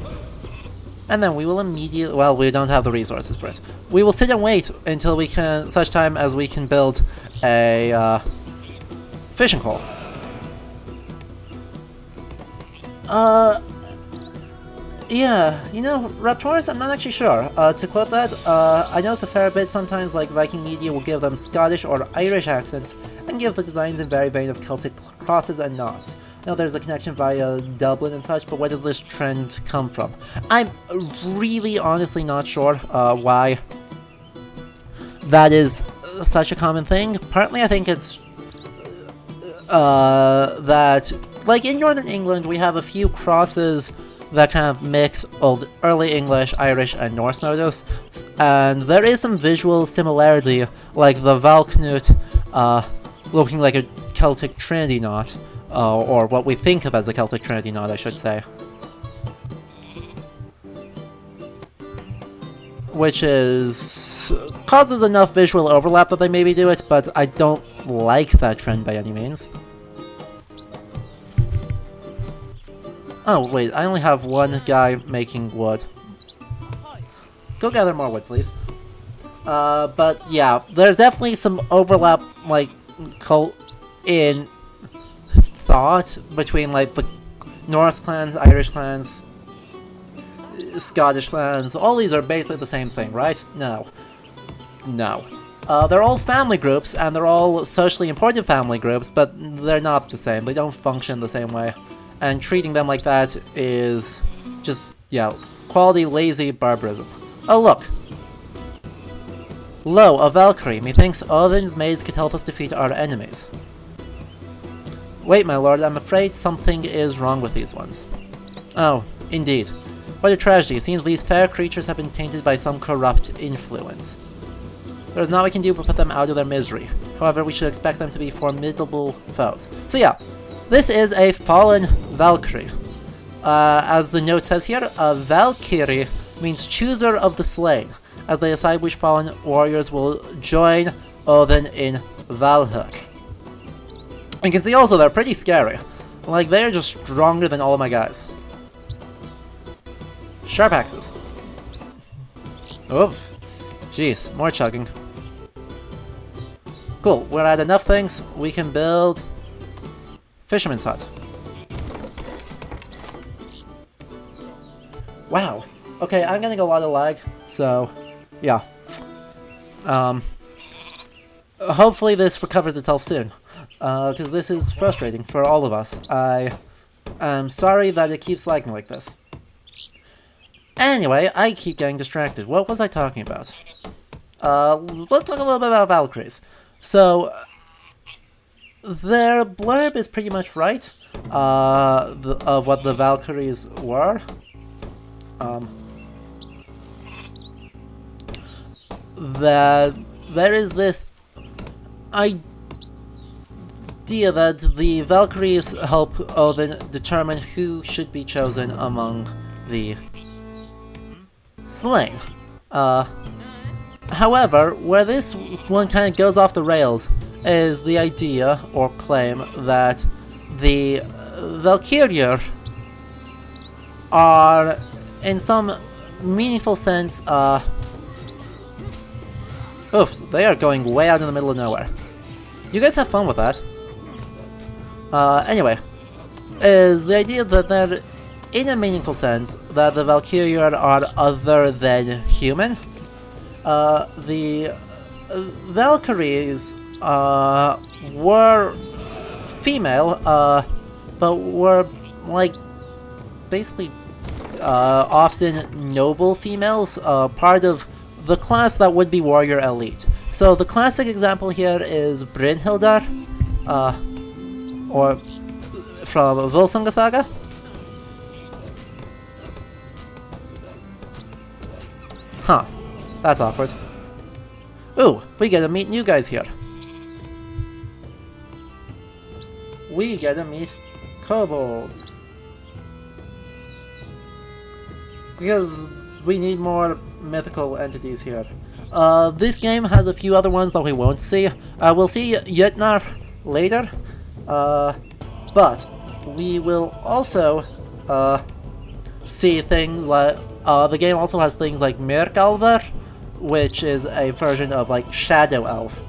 And then we will immediately... Well, we don't have the resources for it. We will sit and wait until we can... Such time as we can build a fishing hole. Yeah, you know, Raptors, I'm not actually sure. To quote that, I notice a fair bit sometimes like Viking media will give them Scottish or Irish accents and give the designs in very vein of Celtic crosses and knots. I know there's a connection via Dublin and such, but where does this trend come from? I'm really honestly not sure why that is such a common thing. Partly I think it's that, like in Northern England, we have a few crosses that kind of mix old early English, Irish, and Norse motifs, and there is some visual similarity, like the Valknut looking like a Celtic Trinity knot, or what we think of as a Celtic Trinity knot, I should say. Which causes enough visual overlap that they maybe do it, but I don't like that trend by any means. Oh, wait, I only have one guy making wood. Go gather more wood, please. But yeah, there's definitely some overlap, like, in thought between, like, the Norse clans, Irish clans, Scottish clans. All these are basically the same thing, right? No. No. They're all family groups, and they're all socially important family groups, but they're not the same. They don't function the same way. And treating them like that is just, yeah, quality lazy barbarism. Oh, look! Lo, a Valkyrie. Methinks Odin's maids could help us defeat our enemies. Wait, my lord, I'm afraid something is wrong with these ones. Oh, indeed. What a tragedy. It seems these fair creatures have been tainted by some corrupt influence. There is naught we can do but put them out of their misery. However, we should expect them to be formidable foes. So yeah, this is a fallen Valkyrie. As the note says here, a Valkyrie means chooser of the slain, as they decide which fallen warriors will join Odin in Valhalla. You can see also they're pretty scary. Like, they're just stronger than all of my guys. Sharp axes. Oof. Jeez, more chugging. Cool, we're at enough things, we can build Fisherman's Hut. Wow. Okay, I'm getting a lot of lag, so yeah. Hopefully this recovers itself soon, because this is frustrating for all of us. I am sorry that it keeps lagging like this. Anyway, I keep getting distracted. What was I talking about? Let's talk a little bit about Valkyries. So, their blurb is pretty much right, of what the Valkyries were. That there is this idea that the Valkyries help Odin determine who should be chosen among the slain. However, where this one kind of goes off the rails is the idea or claim that the Valkyrier are, in some meaningful sense, oof, they are going way out in the middle of nowhere. You guys have fun with that. Anyway, is the idea that they're, in a meaningful sense, that the Valkyrier are other than human. The Valkyries were female, but were, like, basically often noble females, part of the class that would be warrior elite. So the classic example here is Brynhildar, or from Volsunga Saga. Huh, that's awkward. Ooh, we get to meet new guys here. We get to meet kobolds. Because we need more mythical entities here. This game has a few other ones that we won't see. We'll see Jötnar later. But we will also see things like... the game also has things like Myrkalvar, which is a version of, like, Shadow Elf.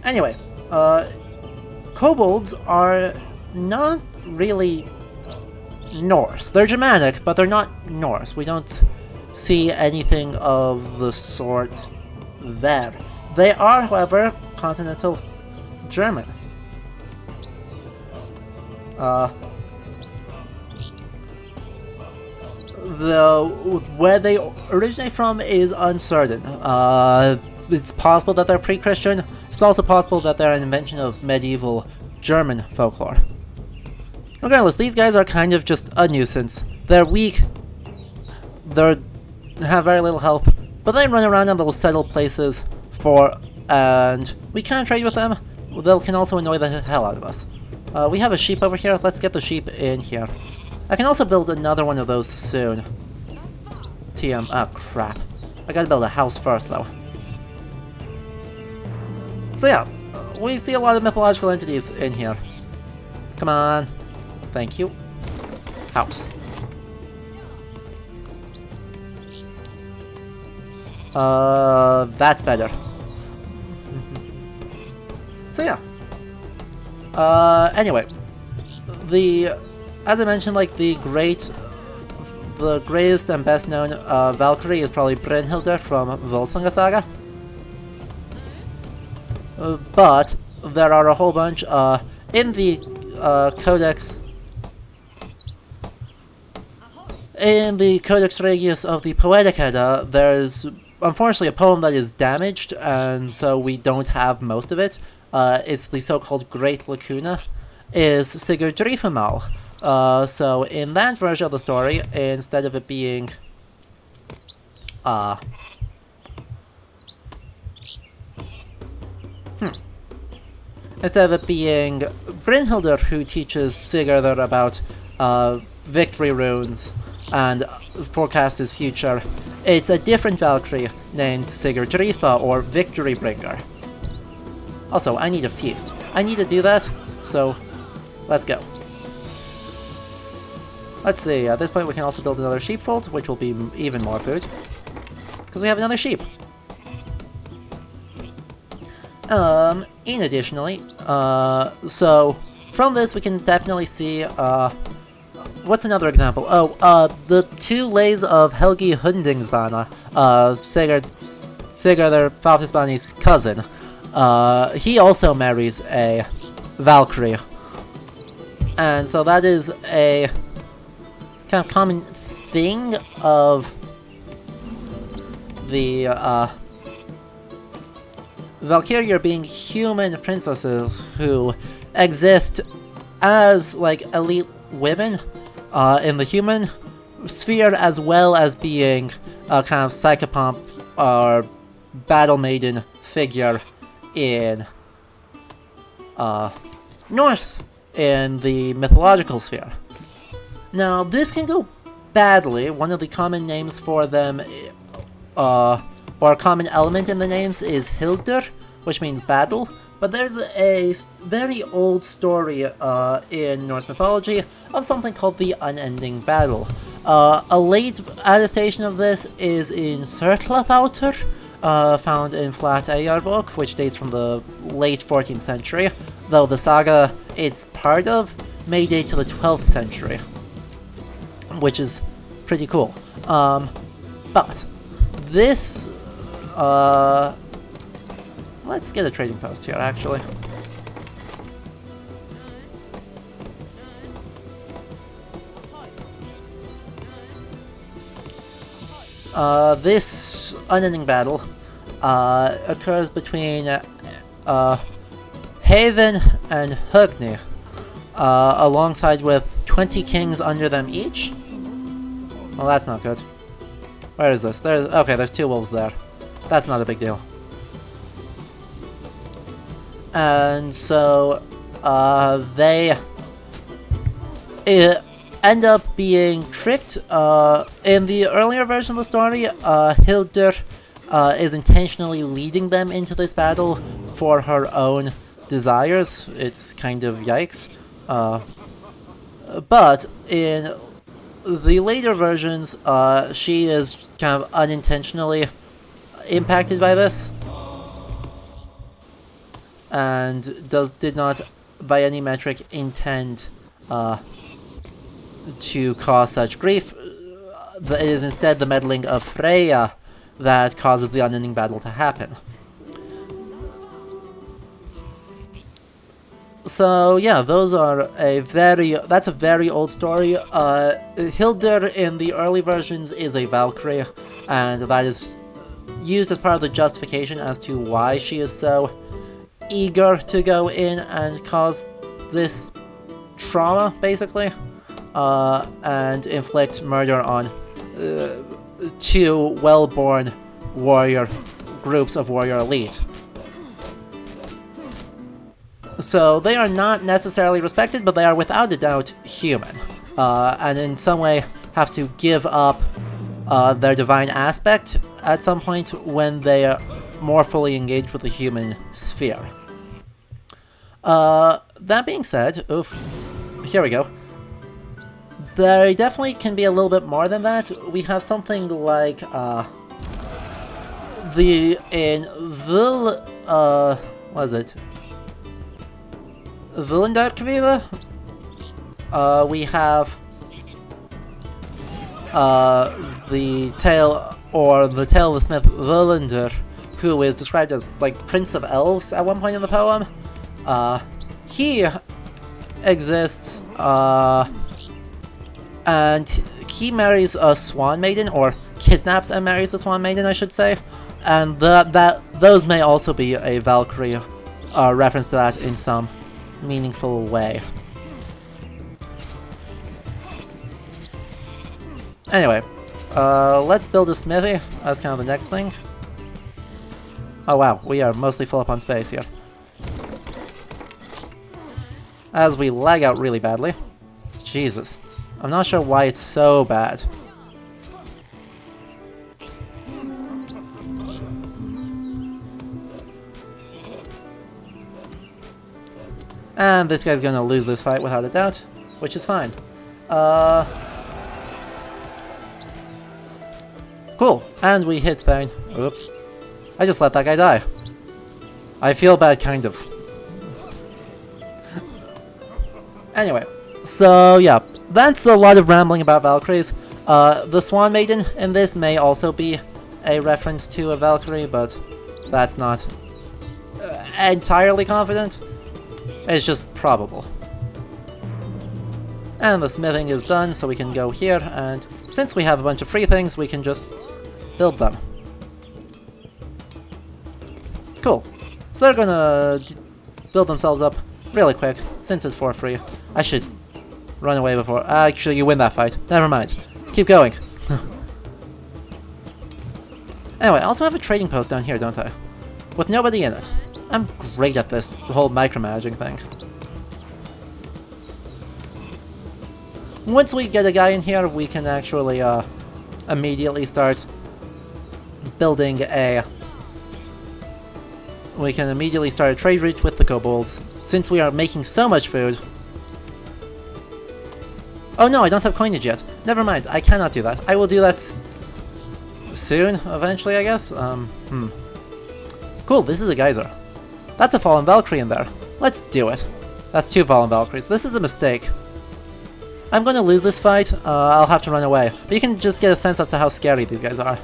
Anyway, kobolds are not really Norse. They're Germanic, but they're not Norse. We don't see anything of the sort there. They are, however, continental German. Where they originate from is uncertain. It's possible that they're pre-Christian. It's also possible that they're an invention of medieval German folklore. Regardless, these guys are kind of just a nuisance. They're weak. They have very little health, but they run around in little settled places and we can't trade with them. They can also annoy the hell out of us. We have a sheep over here. Let's get the sheep in here. I can also build another one of those soon. Ah, crap. I gotta build a house first, though. So yeah, we see a lot of mythological entities in here. Come on. Thank you. House. That's better. So yeah. Anyway. As I mentioned, like, the greatest and best known Valkyrie is probably Brynhildr from Volsunga Saga. But there are a whole bunch in the Codex. In the Codex Regius of the Poetic Edda, there's unfortunately a poem that is damaged, and so we don't have most of it. It's the so-called Great Lacuna. Is Sigurd Drifamal. So in that version of the story, instead of it being Brynhildr who teaches Sigurd about victory runes and forecasts his future, it's a different Valkyrie named Sigurd Drifa, or Victory Bringer. Also, I need a feast. I need to do that, so let's go. Let's see, at this point we can also build another sheepfold, which will be even more food. Because we have another sheep. Additionally, so from this we can definitely see, what's another example? The two lays of Helgi Hundingsbana, Sigurd Falkisbani's cousin. He also marries a Valkyrie. And so that is a kind of common thing of the Valkyria being human princesses who exist as, like, elite women in the human sphere, as well as being a kind of psychopomp or battle maiden figure in Norse, in the mythological sphere. Now, this can go badly. One of the common names for them, or a common element in the names, is Hildur, which means battle. But there's a very old story in Norse mythology of something called the Unending Battle. A late adaptation of this is in Sturlathautur, found in Flat Eyjarbók, which dates from the late 14th century, though the saga it's part of may date to the 12th century, which is pretty cool. But this, let's get a trading post here, actually. This unending battle occurs between Haven and Hugni, alongside with 20 kings under them each. Well, that's not good. Where is this? There's two wolves there. That's not a big deal. And so they end up being tricked. In the earlier version of the story, Hildur is intentionally leading them into this battle for her own desires. It's kind of yikes. But in the later versions, she is kind of unintentionally impacted by this, and did not, by any metric, intend to cause such grief. It is instead the meddling of Freya that causes the unending battle to happen. So yeah, that's a very old story. Hildur in the early versions is a Valkyrie, and that is used as part of the justification as to why she is so eager to go in and cause this trauma, basically, and inflict murder on two well-born warrior groups of warrior elite. So they are not necessarily respected, but they are without a doubt human, and in some way have to give up their divine aspect at some point when they are more fully engaged with the human sphere. That being said, here we go. There definitely can be a little bit more than that. We have something like what is it? Villendarkviva? We have the tale of the smith Völundr, who is described as like Prince of Elves at one point in the poem. He exists, and he marries a swan maiden, or kidnaps and marries a swan maiden, I should say, and those may also be a Valkyrie reference to that in some meaningful way. Anyway, let's build a smithy as kind of the next thing. Oh wow, we are mostly full up on space here. As we lag out really badly. Jesus. I'm not sure why it's so bad. And this guy's gonna lose this fight without a doubt, which is fine. Cool. And we hit Thane. Oops. I just let that guy die. I feel bad, kind of. Anyway, so yeah, that's a lot of rambling about Valkyries. The Swan Maiden in this may also be a reference to a Valkyrie, but that's not entirely confident. It's just probable. And the smithing is done, so we can go here, and since we have a bunch of free things, we can just build them. Cool. So they're gonna build themselves up really quick, since it's for free. I should run away before... Actually, you win that fight. Never mind. Keep going. Anyway, I also have a trading post down here, don't I? With nobody in it. I'm great at this whole micromanaging thing. Once we get a guy in here, we can actually immediately start building a... We can immediately start a trade route with the kobolds, since we are making so much food. Oh no, I don't have coinage yet. Never mind, I cannot do that. I will do that soon, eventually, I guess. Cool, this is a geyser. That's a fallen Valkyrie in there. Let's do it. That's two fallen Valkyries. This is a mistake. I'm going to lose this fight. I'll have to run away. But you can just get a sense as to how scary these guys are.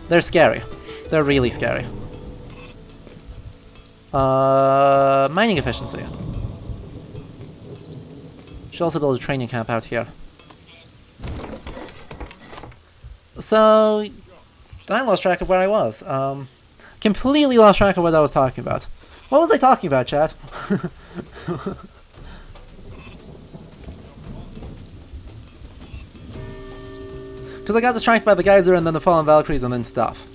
They're scary. They're really scary. Mining efficiency. Should also build a training camp out here. So, I lost track of where I was. Completely lost track of what I was talking about. What was I talking about, chat? Because I got distracted by the geyser and then the fallen Valkyries and then stuff.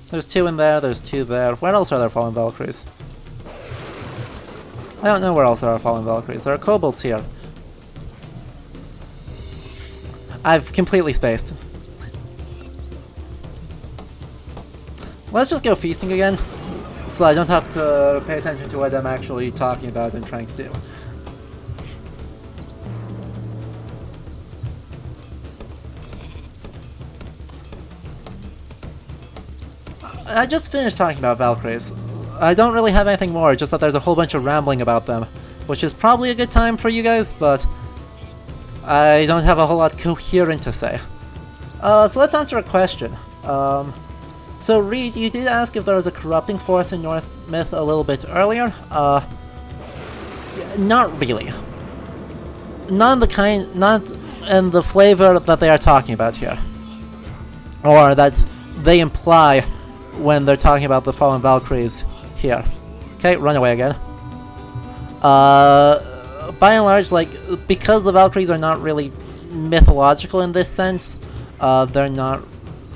There's two in there, there's two there. Where else are there fallen Valkyries? I don't know where else there are fallen Valkyries. There are kobolds here. I've completely spaced. Let's just go feasting again, so I don't have to pay attention to what I'm actually talking about and trying to do. I just finished talking about Valkyries. I don't really have anything more, just that there's a whole bunch of rambling about them, which is probably a good time for you guys, but I don't have a whole lot coherent to say. So let's answer a question. So Reed, you did ask if there was a corrupting force in Norse myth a little bit earlier. Not really. Not in the flavor that they are talking about here. Or that they imply when they're talking about the fallen Valkyries here. Okay, run away again. By and large, like, because the Valkyries are not really mythological in this sense, they're not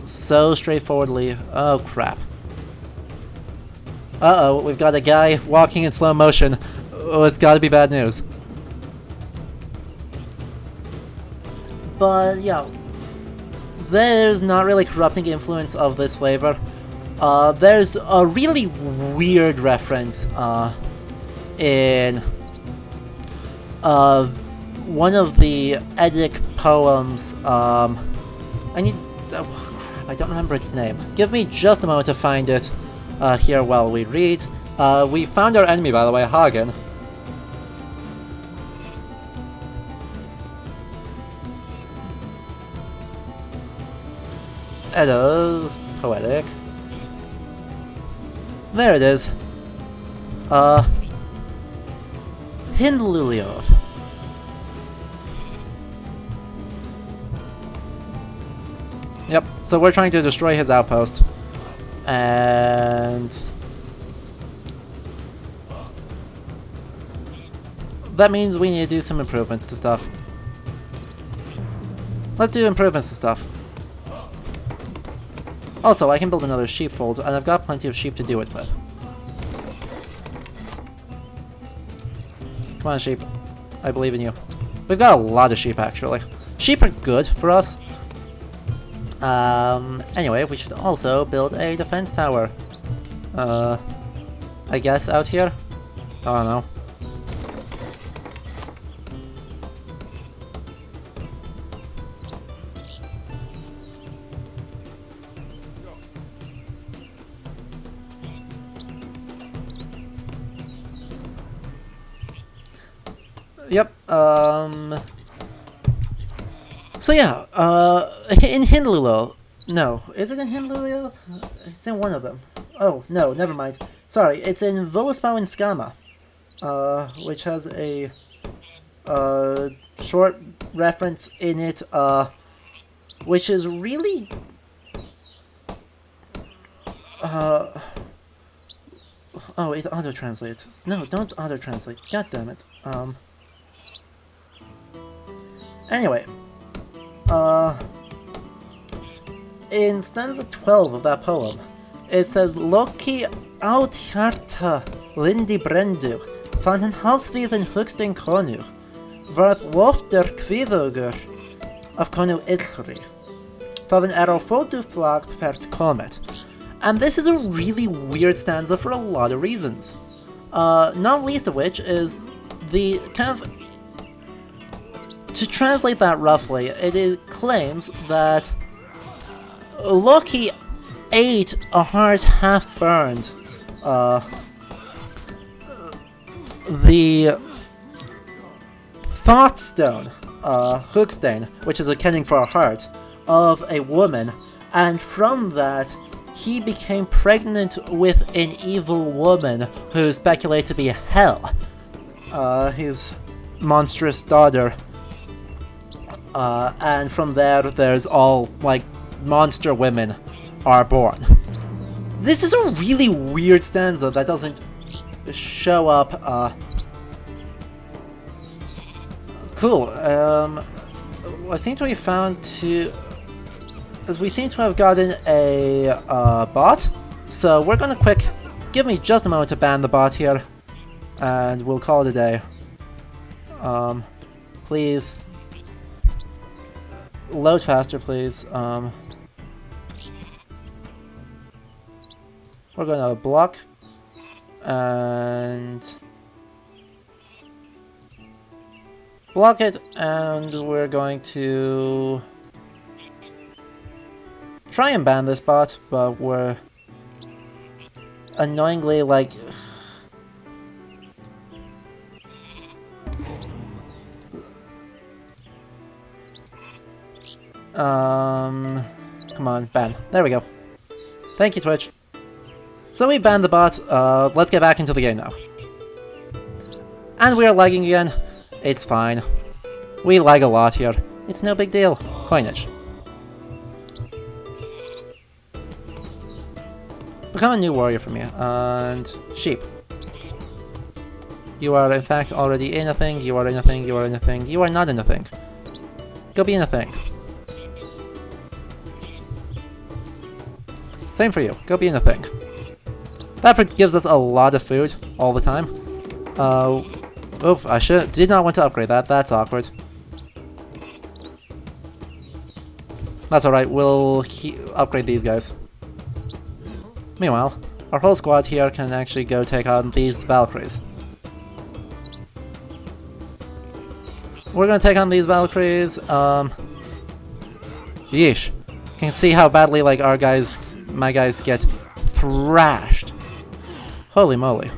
so straightforwardly... Oh, crap. Uh-oh, we've got a guy walking in slow motion. Oh, it's gotta be bad news. But, yeah. There's not really corrupting influence of this flavor. There's a really weird reference, in... one of the Eddic poems, I need... Oh, crap, I don't remember its name. Give me just a moment to find it here while we read. We found our enemy, by the way, Hagen. It is poetic. There it is. Hindlulioth. Yep, so we're trying to destroy his outpost. And... that means we need to do some improvements to stuff. Let's do improvements to stuff. Also, I can build another sheepfold, and I've got plenty of sheep to do it with. Come on, sheep. I believe in you. We've got a lot of sheep, actually. Sheep are good for us. Anyway, we should also build a defense tower. I guess out here? I don't know. Yep, so yeah, in Hindlulo... No, is it in Hindlulo? It's in one of them. Oh, no, never mind. Sorry, it's in Vospau and Skama, which has a, short reference in it, which is really... Oh, it auto-translates. No, don't auto-translate. God damn it. Anyway, in stanza 12 of that poem, it says Loki outhjarta Lindi Brendu, van hen halsviðin hugsten konur, varð lofter kviðugur af konu illri, þaðan á fótu flagð fert komet. And this is a really weird stanza for a lot of reasons. Not least of which is the kind of... To translate that roughly, claims that Loki ate a heart half burned. The thought stone, Hookstein, which is a kenning for a heart, of a woman, and from that he became pregnant with an evil woman who's speculated to be Hel, his monstrous daughter. And from there's all, like, monster women are born. This is a really weird stanza that doesn't show up, Cool, I seem to have found we seem to have gotten a, bot, so we're gonna give me just a moment to ban the bot here, and we'll call it a day. Please... load faster, please. We're gonna block and block it, and we're going to try and ban this bot, but we're annoyingly, like... Come on, ban. There we go. Thank you, Twitch. So we banned the bot. Let's get back into the game now. And we are lagging again. It's fine. We lag a lot here. It's no big deal. Coinage. Become a new warrior for me. And sheep. You are in fact already in a thing. You are in a thing. You are in a thing. You are not in a thing. Go be in a thing. Same for you. Go be in a thing. That gives us a lot of food all the time. Oof, I did not want to upgrade that. That's awkward. That's alright, we'll upgrade these guys. Meanwhile, our whole squad here can actually go take on these Valkyries. We're gonna take on these Valkyries, yeesh. You can see how badly, like, my guys get thrashed. Holy moly.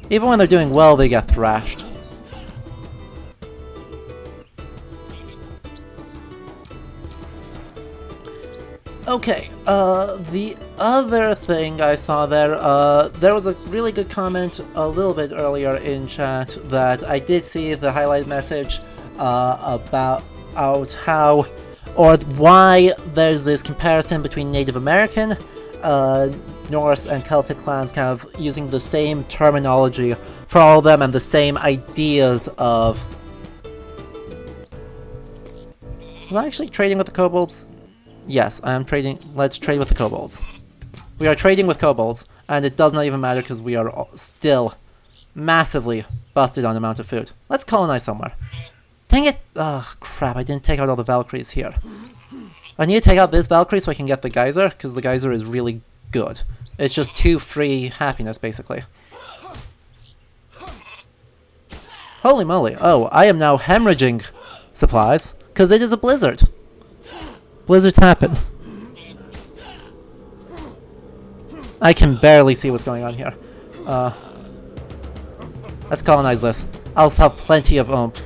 Even when they're doing well, they get thrashed. Okay, the other thing I saw there, there was a really good comment a little bit earlier in chat that I did see the highlight message about how or why there's this comparison between Native American, Norse, and Celtic clans kind of using the same terminology for all of them and the same ideas of... Am I actually trading with the kobolds? Yes, I am trading. Let's trade with the kobolds. We are trading with kobolds, and it does not even matter because we are still massively busted on amount of food. Let's colonize somewhere. Dang it! Oh, crap, I didn't take out all the Valkyries here. I need to take out this Valkyrie so I can get the Geyser, because the Geyser is really good. It's just 2 free happiness, basically. Holy moly. Oh, I am now hemorrhaging supplies, because it is a blizzard. Blizzards happen. I can barely see what's going on here. Let's colonize this. I'll have plenty of oomph.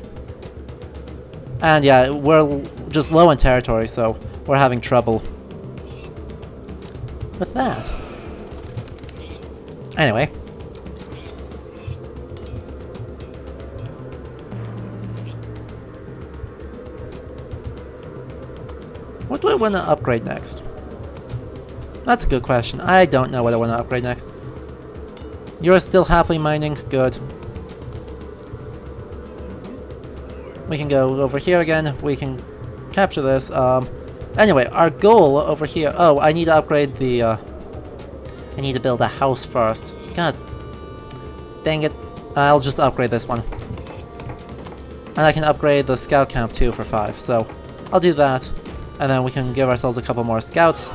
And yeah, we're just low on territory, so we're having trouble with that. Anyway. What do I want to upgrade next? That's a good question. I don't know what I want to upgrade next. You're still happily mining? Good. We can go over here again. We can capture this. Anyway, our goal over here... Oh, I need to upgrade the... I need to build a house first. God dang it. I'll just upgrade this one. And I can upgrade the scout camp too for 5. So, I'll do that. And then we can give ourselves a couple more scouts.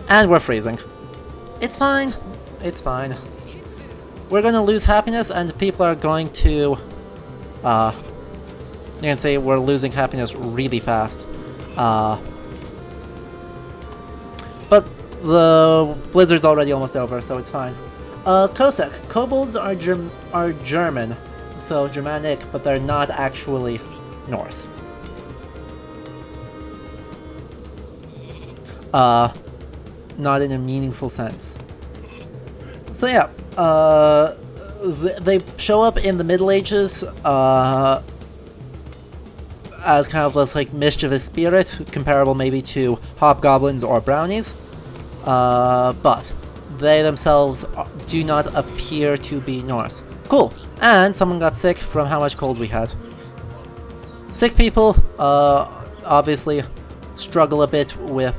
And we're freezing. It's fine. It's fine. We're going to lose happiness and people are going to... you can say we're losing happiness really fast. But the blizzard's already almost over, so it's fine. Kosek. Kobolds are German, so Germanic, but they're not actually Norse. Not in a meaningful sense. So yeah, they show up in the Middle Ages as kind of this like mischievous spirit, comparable maybe to hobgoblins or brownies, but they themselves do not appear to be Norse. Cool. And someone got sick from how much cold we had. Sick people obviously struggle a bit with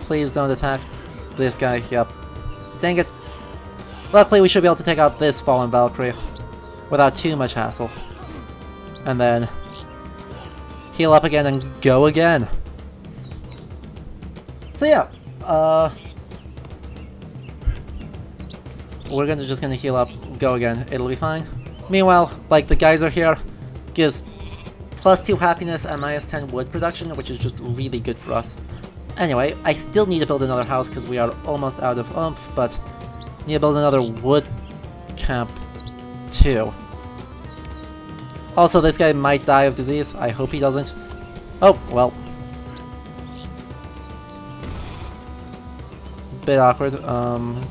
please don't attack this guy. Yep. Dang it. Luckily, we should be able to take out this fallen Valkyrie without too much hassle. And then heal up again and go again. So yeah, we're just gonna heal up, go again. It'll be fine. Meanwhile, like the geyser here gives +2 happiness and -10 wood production, which is just really good for us. Anyway, I still need to build another house because we are almost out of oomph, but need to build another wood camp too. Also, this guy might die of disease. I hope he doesn't. Oh, well. Bit awkward.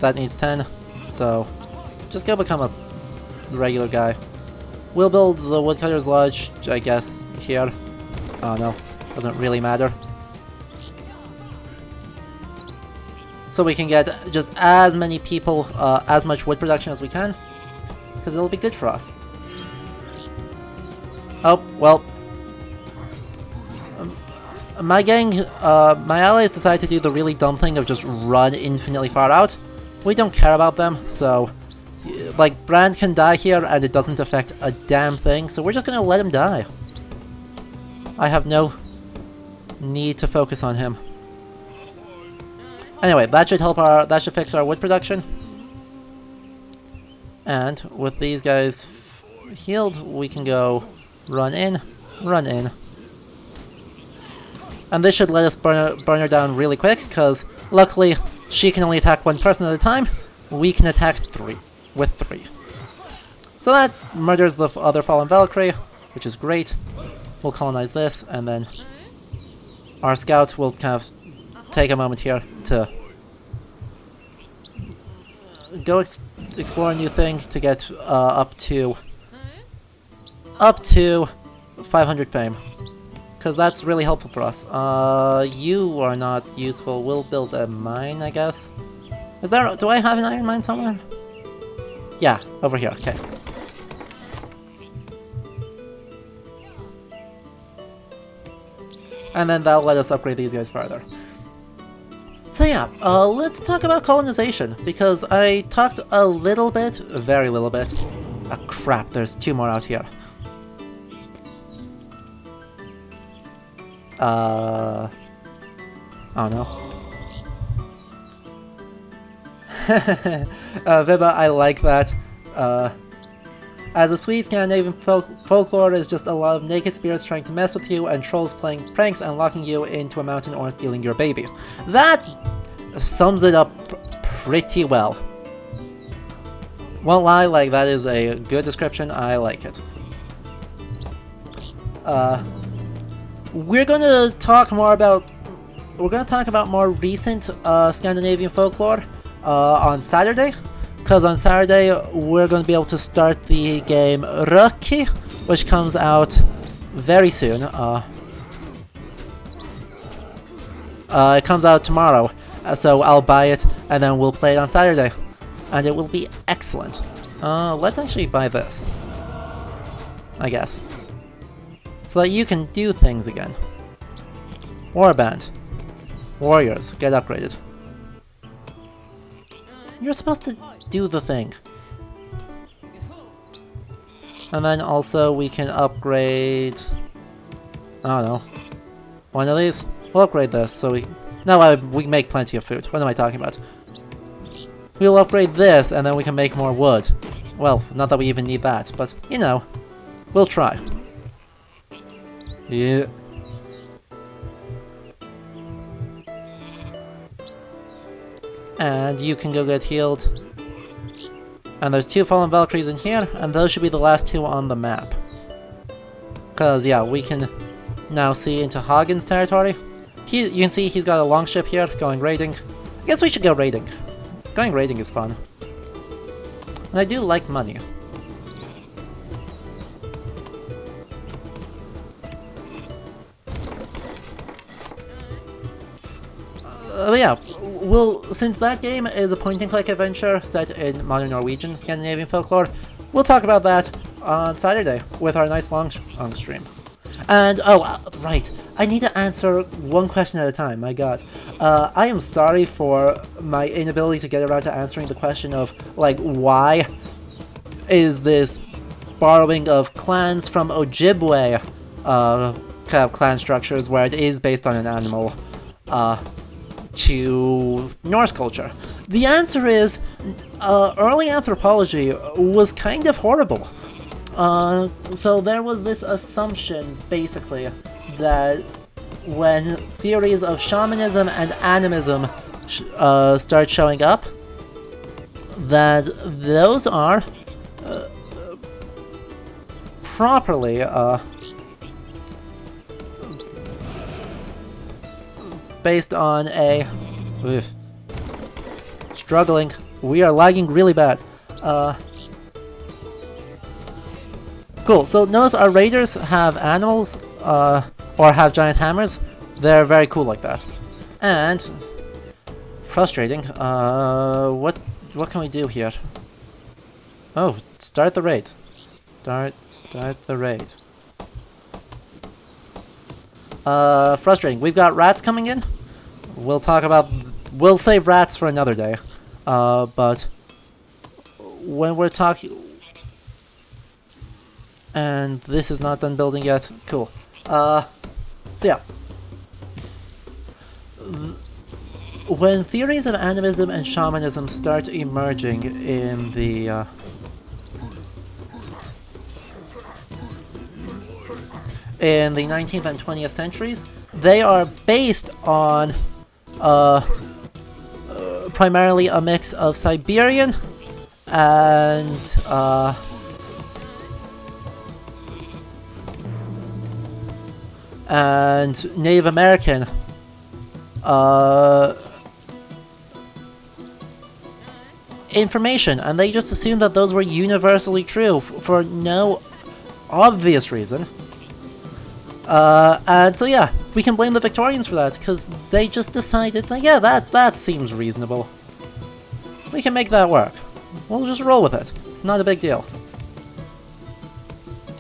That needs 10, so just go become a regular guy. We'll build the woodcutter's lodge, I guess, here. Oh no, doesn't really matter. So we can get just as many people, as much wood production as we can, because it'll be good for us. Oh, well. My gang, my allies decided to do the really dumb thing of just run infinitely far out. We don't care about them, so... Like, Brand can die here and it doesn't affect a damn thing, so we're just gonna let him die. I have no need to focus on him. Anyway, that should fix our wood production. And with these guys healed, we can go run in, run in. And this should let us burn her down really quick, because luckily she can only attack one person at a time. We can attack 3 with 3. So that murders the other fallen Valkyrie, which is great. We'll colonize this, and then our scouts will kind of take a moment here to go explore a new thing to get up to 500 fame, because that's really helpful for us. You are not useful. We'll build a mine, I guess. Do I have an iron mine somewhere? Yeah, over here. Okay. And then that'll let us upgrade these guys further. So yeah, let's talk about colonization, because I talked a little bit, very little bit. Ah, crap, there's 2 more out here. Oh no. Viba, I like that. As a sweet Scandinavian folklore is just a lot of naked spirits trying to mess with you and trolls playing pranks and locking you into a mountain or stealing your baby. That sums it up pretty well. Won't lie, like, that is a good description. I like it. We're gonna talk about more recent Scandinavian folklore on Saturday. Because on Saturday, we're going to be able to start the game Röki, which comes out very soon. It comes out tomorrow, so I'll buy it, and then we'll play it on Saturday. And it will be excellent. Let's actually buy this, I guess. So that you can do things again. Warband. Warriors, get upgraded. You're supposed to do the thing. And then also we can upgrade... I don't know. One of these? We'll upgrade this so we... No, we make plenty of food. What am I talking about? We'll upgrade this and then we can make more wood. Well, not that we even need that, but, you know. We'll try. Yeah. And you can go get healed. And there's 2 fallen Valkyries in here, and those should be the last 2 on the map. Because, yeah, we can now see into Hagen's territory. You can see he's got a longship here, going raiding. I guess we should go raiding. Going raiding is fun. And I do like money. Yeah, well, since that game is a point-and-click adventure set in modern Norwegian Scandinavian folklore, we'll talk about that on Saturday with our nice long stream. And, oh, right, I need to answer one question at a time, my god. I am sorry for my inability to get around to answering the question of, like, why is this borrowing of clans from Ojibwe kind of clan structures where it is based on an animal, to Norse culture? The answer is, early anthropology was kind of horrible. So there was this assumption, basically, that when theories of shamanism and animism start showing up, that those are properly based on a struggling. We are lagging really bad. Cool. So notice our raiders have animals, or have giant hammers. They're very cool like that. And frustrating. What can we do here? Oh, start the raid. Start the raid. Frustrating. We've got rats coming in. We'll save rats for another day. But when we're talking, and this is not done building yet. Cool. So yeah. When theories of animism and shamanism start emerging in the in the 19th and 20th centuries, they are based on primarily a mix of Siberian and Native American information, and they just assumed that those were universally true for no obvious reason. And so yeah, we can blame the Victorians for that, because they just decided that, yeah, that seems reasonable. We can make that work. We'll just roll with it. It's not a big deal.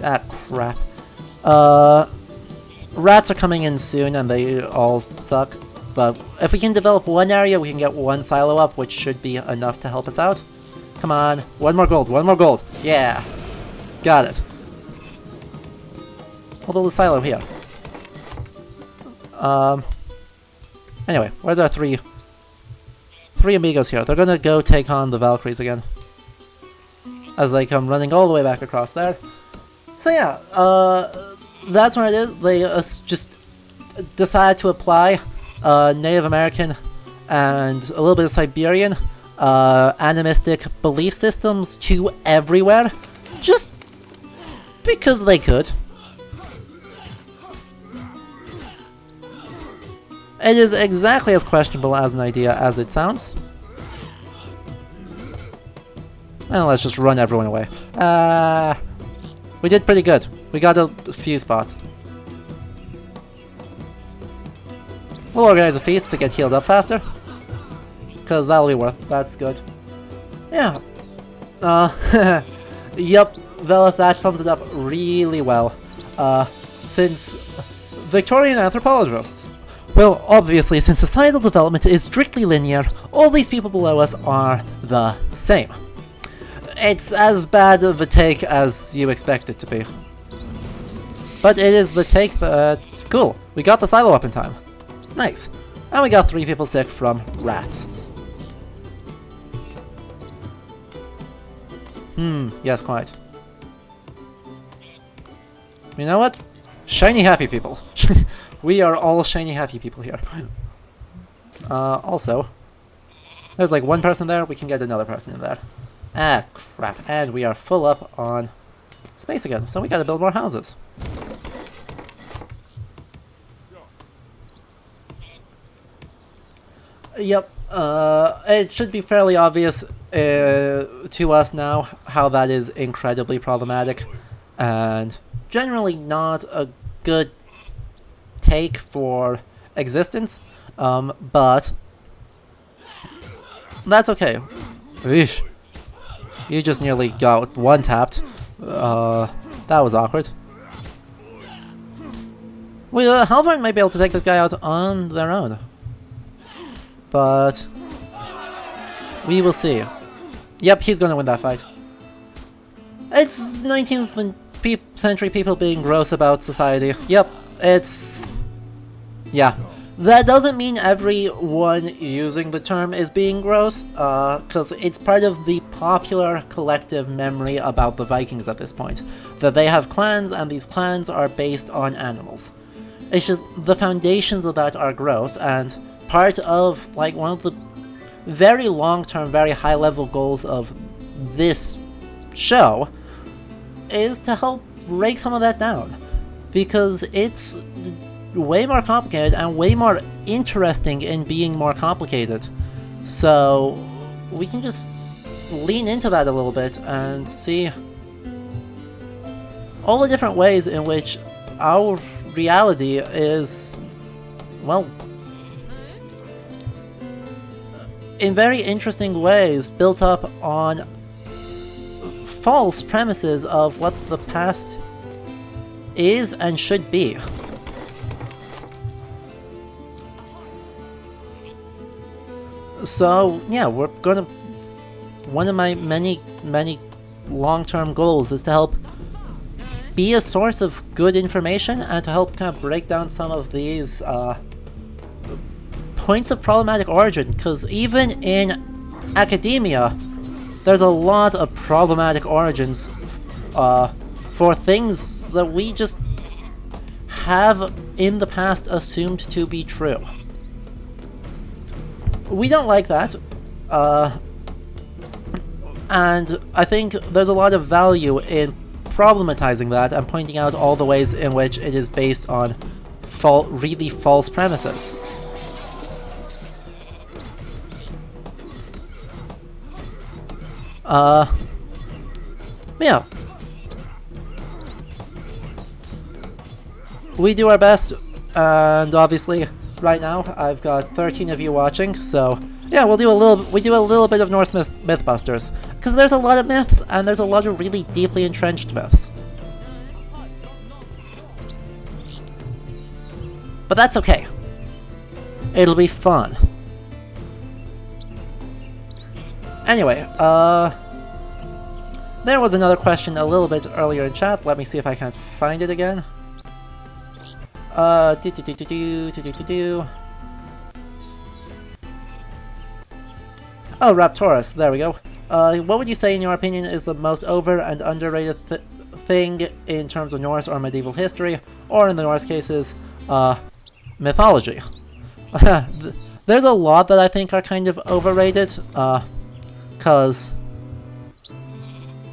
Ah, crap. Rats are coming in soon, and they all suck. But if we can develop one area, we can get one silo up, which should be enough to help us out. Come on. One more gold. One more gold. Yeah. Got it. We'll build a silo here. Anyway, where's our three amigos here? They're gonna go take on the Valkyries again, as they come running all the way back across there. So yeah, that's what it is. They just decide to apply Native American and a little bit of Siberian animistic belief systems to everywhere, just because they could. It is exactly as questionable as an idea as it sounds. And let's just run everyone away. We did pretty good. We got a few spots. We'll organize a feast to get healed up faster, because that'll be worth. That's good. Yeah. Yep, Velith, that sums it up really well. Since Victorian anthropologists. Well, obviously, since societal development is strictly linear, all these people below us are the same. It's as bad of a take as you expect it to be. But it is the take that's cool. We got the silo up in time. Nice. And we got 3 people sick from rats. Yes, quite. You know what? Shiny happy people. We are all shiny happy people here. Also, there's like one person there, we can get another person in there. Ah, crap. And we are full up on space again, so we gotta build more houses. Yep, it should be fairly obvious to us now how that is incredibly problematic and generally not a good take for existence, but that's okay. Eesh. You just nearly got one tapped. That was awkward. Halvard might be able to take this guy out on their own, but we will see. Yep, he's gonna win that fight. It's 19th century people being gross about society. Yep, it's... yeah. That doesn't mean everyone using the term is being gross, because it's part of the popular collective memory about the Vikings at this point, that they have clans and these clans are based on animals. It's just the foundations of that are gross, and part of like one of the very long-term, very high-level goals of this show is to help break some of that down, because it's way more complicated and way more interesting in being more complicated. So we can just lean into that a little bit and see all the different ways in which our reality is, well, in very interesting ways built up on false premises of what the past is and should be. So yeah, we're gonna, one of my many long-term goals is to help be a source of good information and to help kind of break down some of these points of problematic origin, because even in academia there's a lot of problematic origins for things that we just have in the past assumed to be true. We don't like that, and I think there's a lot of value in problematizing that and pointing out all the ways in which it is based on really false premises. Yeah. We do our best, and obviously right now I've got 13 of you watching, so yeah, we do a little bit of Norse Mythbusters, because there's a lot of myths and there's a lot of really deeply entrenched myths. But that's okay. It'll be fun. Anyway, there was another question a little bit earlier in chat. Let me see if I can find it again. Oh, Raptorus, there we go. What would you say, in your opinion, is the most over and underrated thing in terms of Norse or medieval history, or in the Norse cases, mythology? There's a lot that I think are kind of overrated, because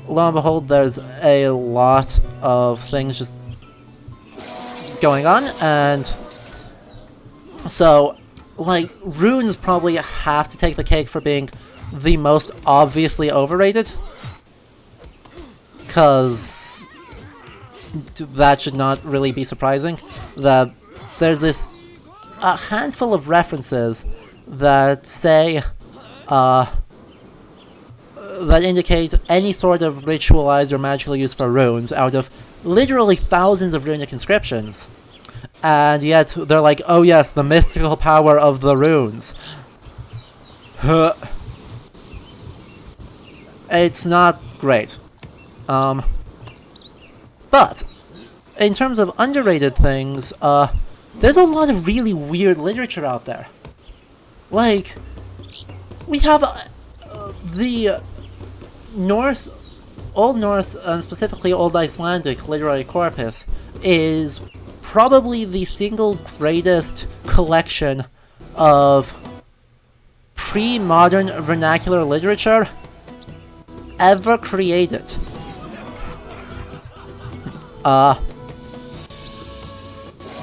lo and behold, there's a lot of things just going on, and so, like, runes probably have to take the cake for being the most obviously overrated, because that should not really be surprising, that there's a handful of references that say, that indicate any sort of ritualized or magical use for runes out of literally thousands of runic inscriptions. And yet they're like, oh yes, the mystical power of the runes. It's not great. But in terms of underrated things, there's a lot of really weird literature out there. Like, we have the Norse, Old Norse, and specifically Old Icelandic literary corpus is probably the single greatest collection of pre-modern vernacular literature ever created. And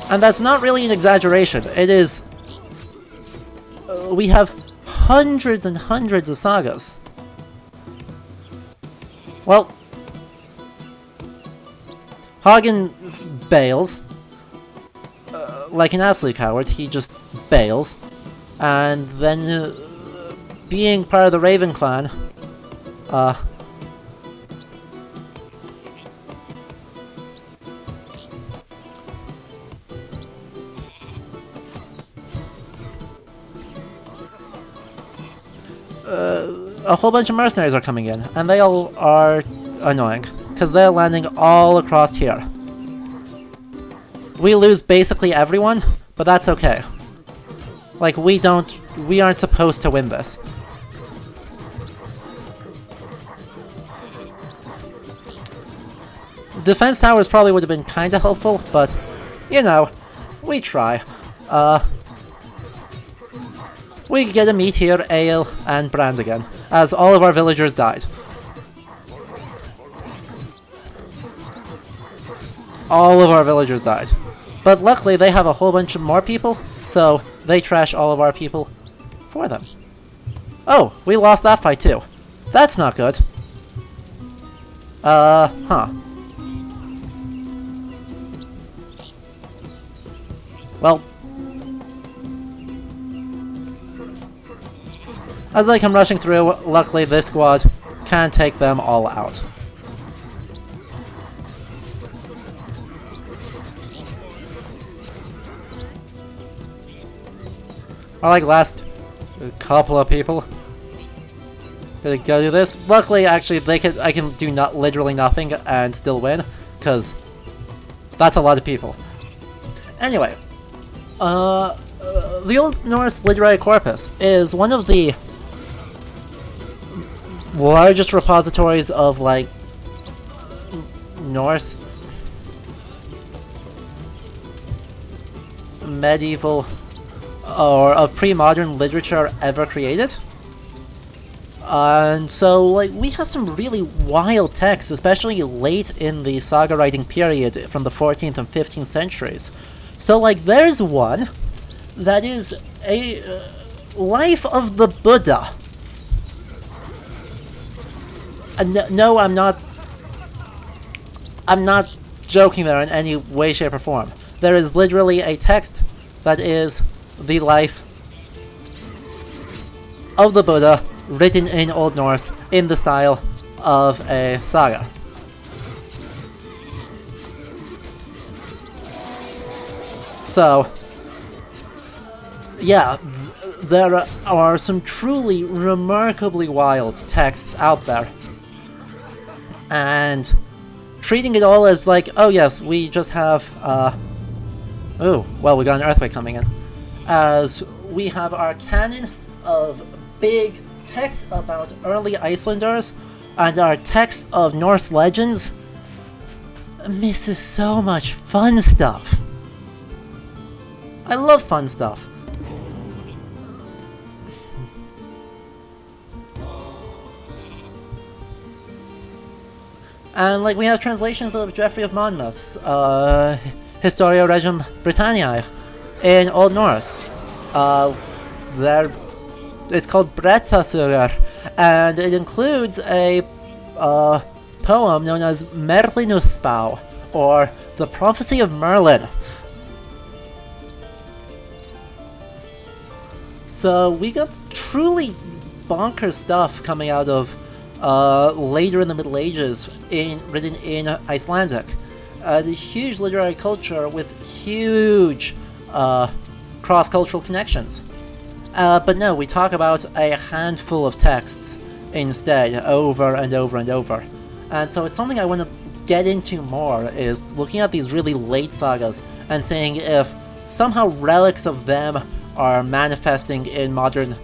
that's not really an exaggeration. It is... we have hundreds and hundreds of sagas. Well, Hagen bails. Like an absolute coward, he just bails. And then, being part of the Raven clan, a whole bunch of mercenaries are coming in, and they all are annoying, because they're landing all across here. We lose basically everyone, but that's okay. Like, we aren't supposed to win this. Defense towers probably would have been kind of helpful, but, you know, we try. We get a meet here, Ale, and Brand again, as all of our villagers died. All of our villagers died. But luckily they have a whole bunch of more people, so they trash all of our people for them. Oh, we lost that fight too. That's not good. Huh. Well, as they come rushing through, luckily this squad can take them all out. Or like last couple of people. Gonna go do this. Luckily, actually, I can do literally nothing and still win, because that's a lot of people. Anyway, the Old Norse literary corpus is one of the largest repositories of, like, Norse medieval or of pre-modern literature ever created. And so, like, we have some really wild texts, especially late in the saga writing period from the 14th and 15th centuries. So, like, there's one that is a life of the Buddha. No, I'm not joking there in any way, shape, or form. There is literally a text that is the life of the Buddha, written in Old Norse in the style of a saga. So, yeah, there are some truly remarkably wild texts out there. And treating it all as like, oh yes, we just have, oh, well, we got an earthquake coming in. As we have our canon of big texts about early Icelanders and our texts of Norse legends, misses so much fun stuff. I love fun stuff. And like we have translations of Geoffrey of Monmouth's Historia Regum Britanniae in Old Norse. It's called Brettasögur, and it includes a poem known as Merlinusspá, or The Prophecy of Merlin. So we got truly bonkers stuff coming out of later in the Middle Ages, written in Icelandic. The huge literary culture with huge cross-cultural connections. But no, we talk about a handful of texts instead, over and over and over. And so it's something I want to get into more, is looking at these really late sagas and saying if somehow relics of them are manifesting in modern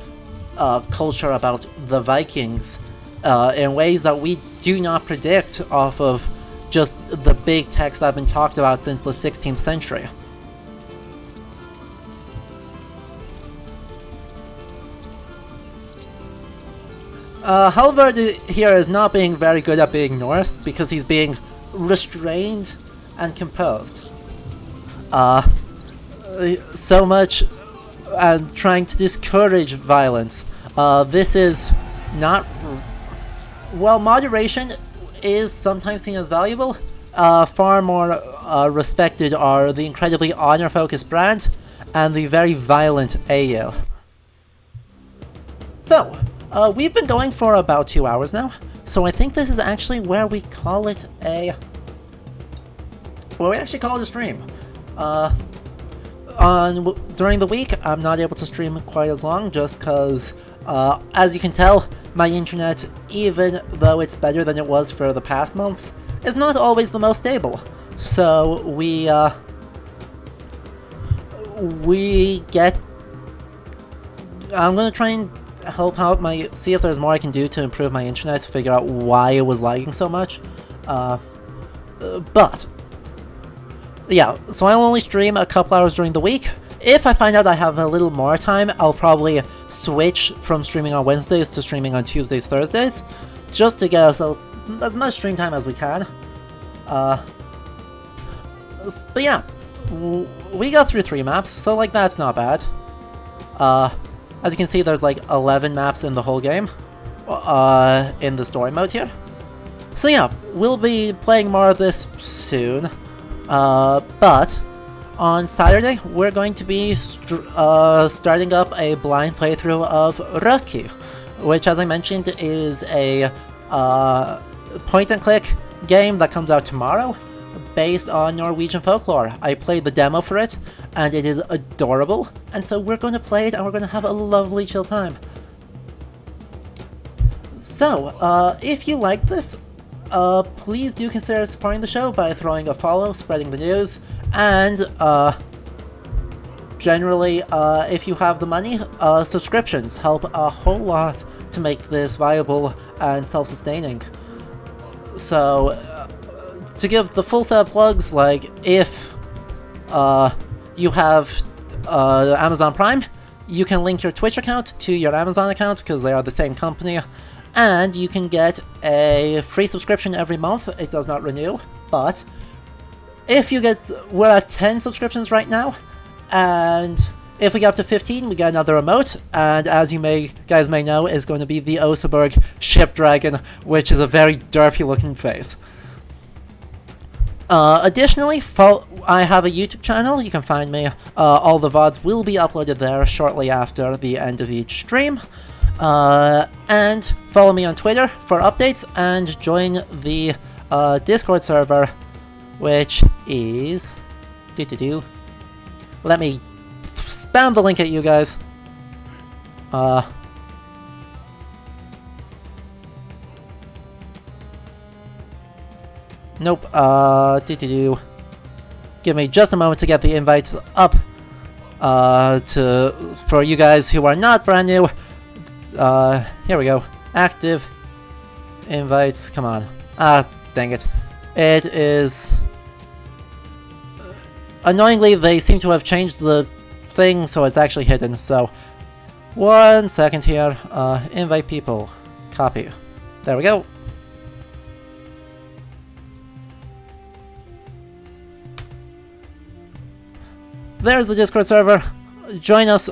culture about the Vikings in ways that we do not predict off of just the big texts that have been talked about since the 16th century. Halvard here is not being very good at being Norse because he's being restrained and composed. So much and trying to discourage violence. This is not... While moderation is sometimes seen as valuable, far more respected are the incredibly honor-focused Brand and the very violent Egil. So, we've been going for about 2 hours now, so I think this is actually where we call it a... Well, we actually call it a stream. During the week, I'm not able to stream quite as long, just because, as you can tell, my internet, even though it's better than it was for the past months, is not always the most stable. So we get I'm gonna try and help out see if there's more I can do to improve my internet to figure out why it was lagging so much. But yeah, so I'll only stream a couple hours during the week. If I find out I have a little more time, I'll probably switch from streaming on Wednesdays to streaming on Tuesdays, Thursdays, just to get us as much stream time as we can. But yeah, we got through 3 maps, so like that's not bad. As you can see, there's like 11 maps in the whole game, in the story mode here. So yeah, we'll be playing more of this soon. But on Saturday, we're going to be starting up a blind playthrough of Röki, which, as I mentioned, is a point-and-click game that comes out tomorrow, based on Norwegian folklore. I played the demo for it, and it is adorable, and so we're going to play it, and we're going to have a lovely chill time. So, if you like this, please do consider supporting the show by throwing a follow, spreading the news, and generally, if you have the money, subscriptions help a whole lot to make this viable and self-sustaining. So, to give the full set of plugs, like if you have Amazon Prime, you can link your Twitch account to your Amazon account because they are the same company. And you can get a free subscription every month. It does not renew, but if you we're at 10 subscriptions right now, and if we get up to 15, we get another emote, and as you guys may know, is going to be the Oseberg ship dragon, which is a very derpy looking face. Additionally, I have a YouTube channel. You can find me. All the VODs will be uploaded there shortly after the end of each stream. And follow me on Twitter for updates, and join the Discord server, which is... Let me spam the link at you guys. Nope, give me just a moment to get the invites up, for you guys who are not brand new. Here we go. Active invites. Come on. Dang it. It is... Annoyingly, they seem to have changed the thing, so it's actually hidden. So, 1 second here. Invite people. Copy. There we go. There's the Discord server. Join us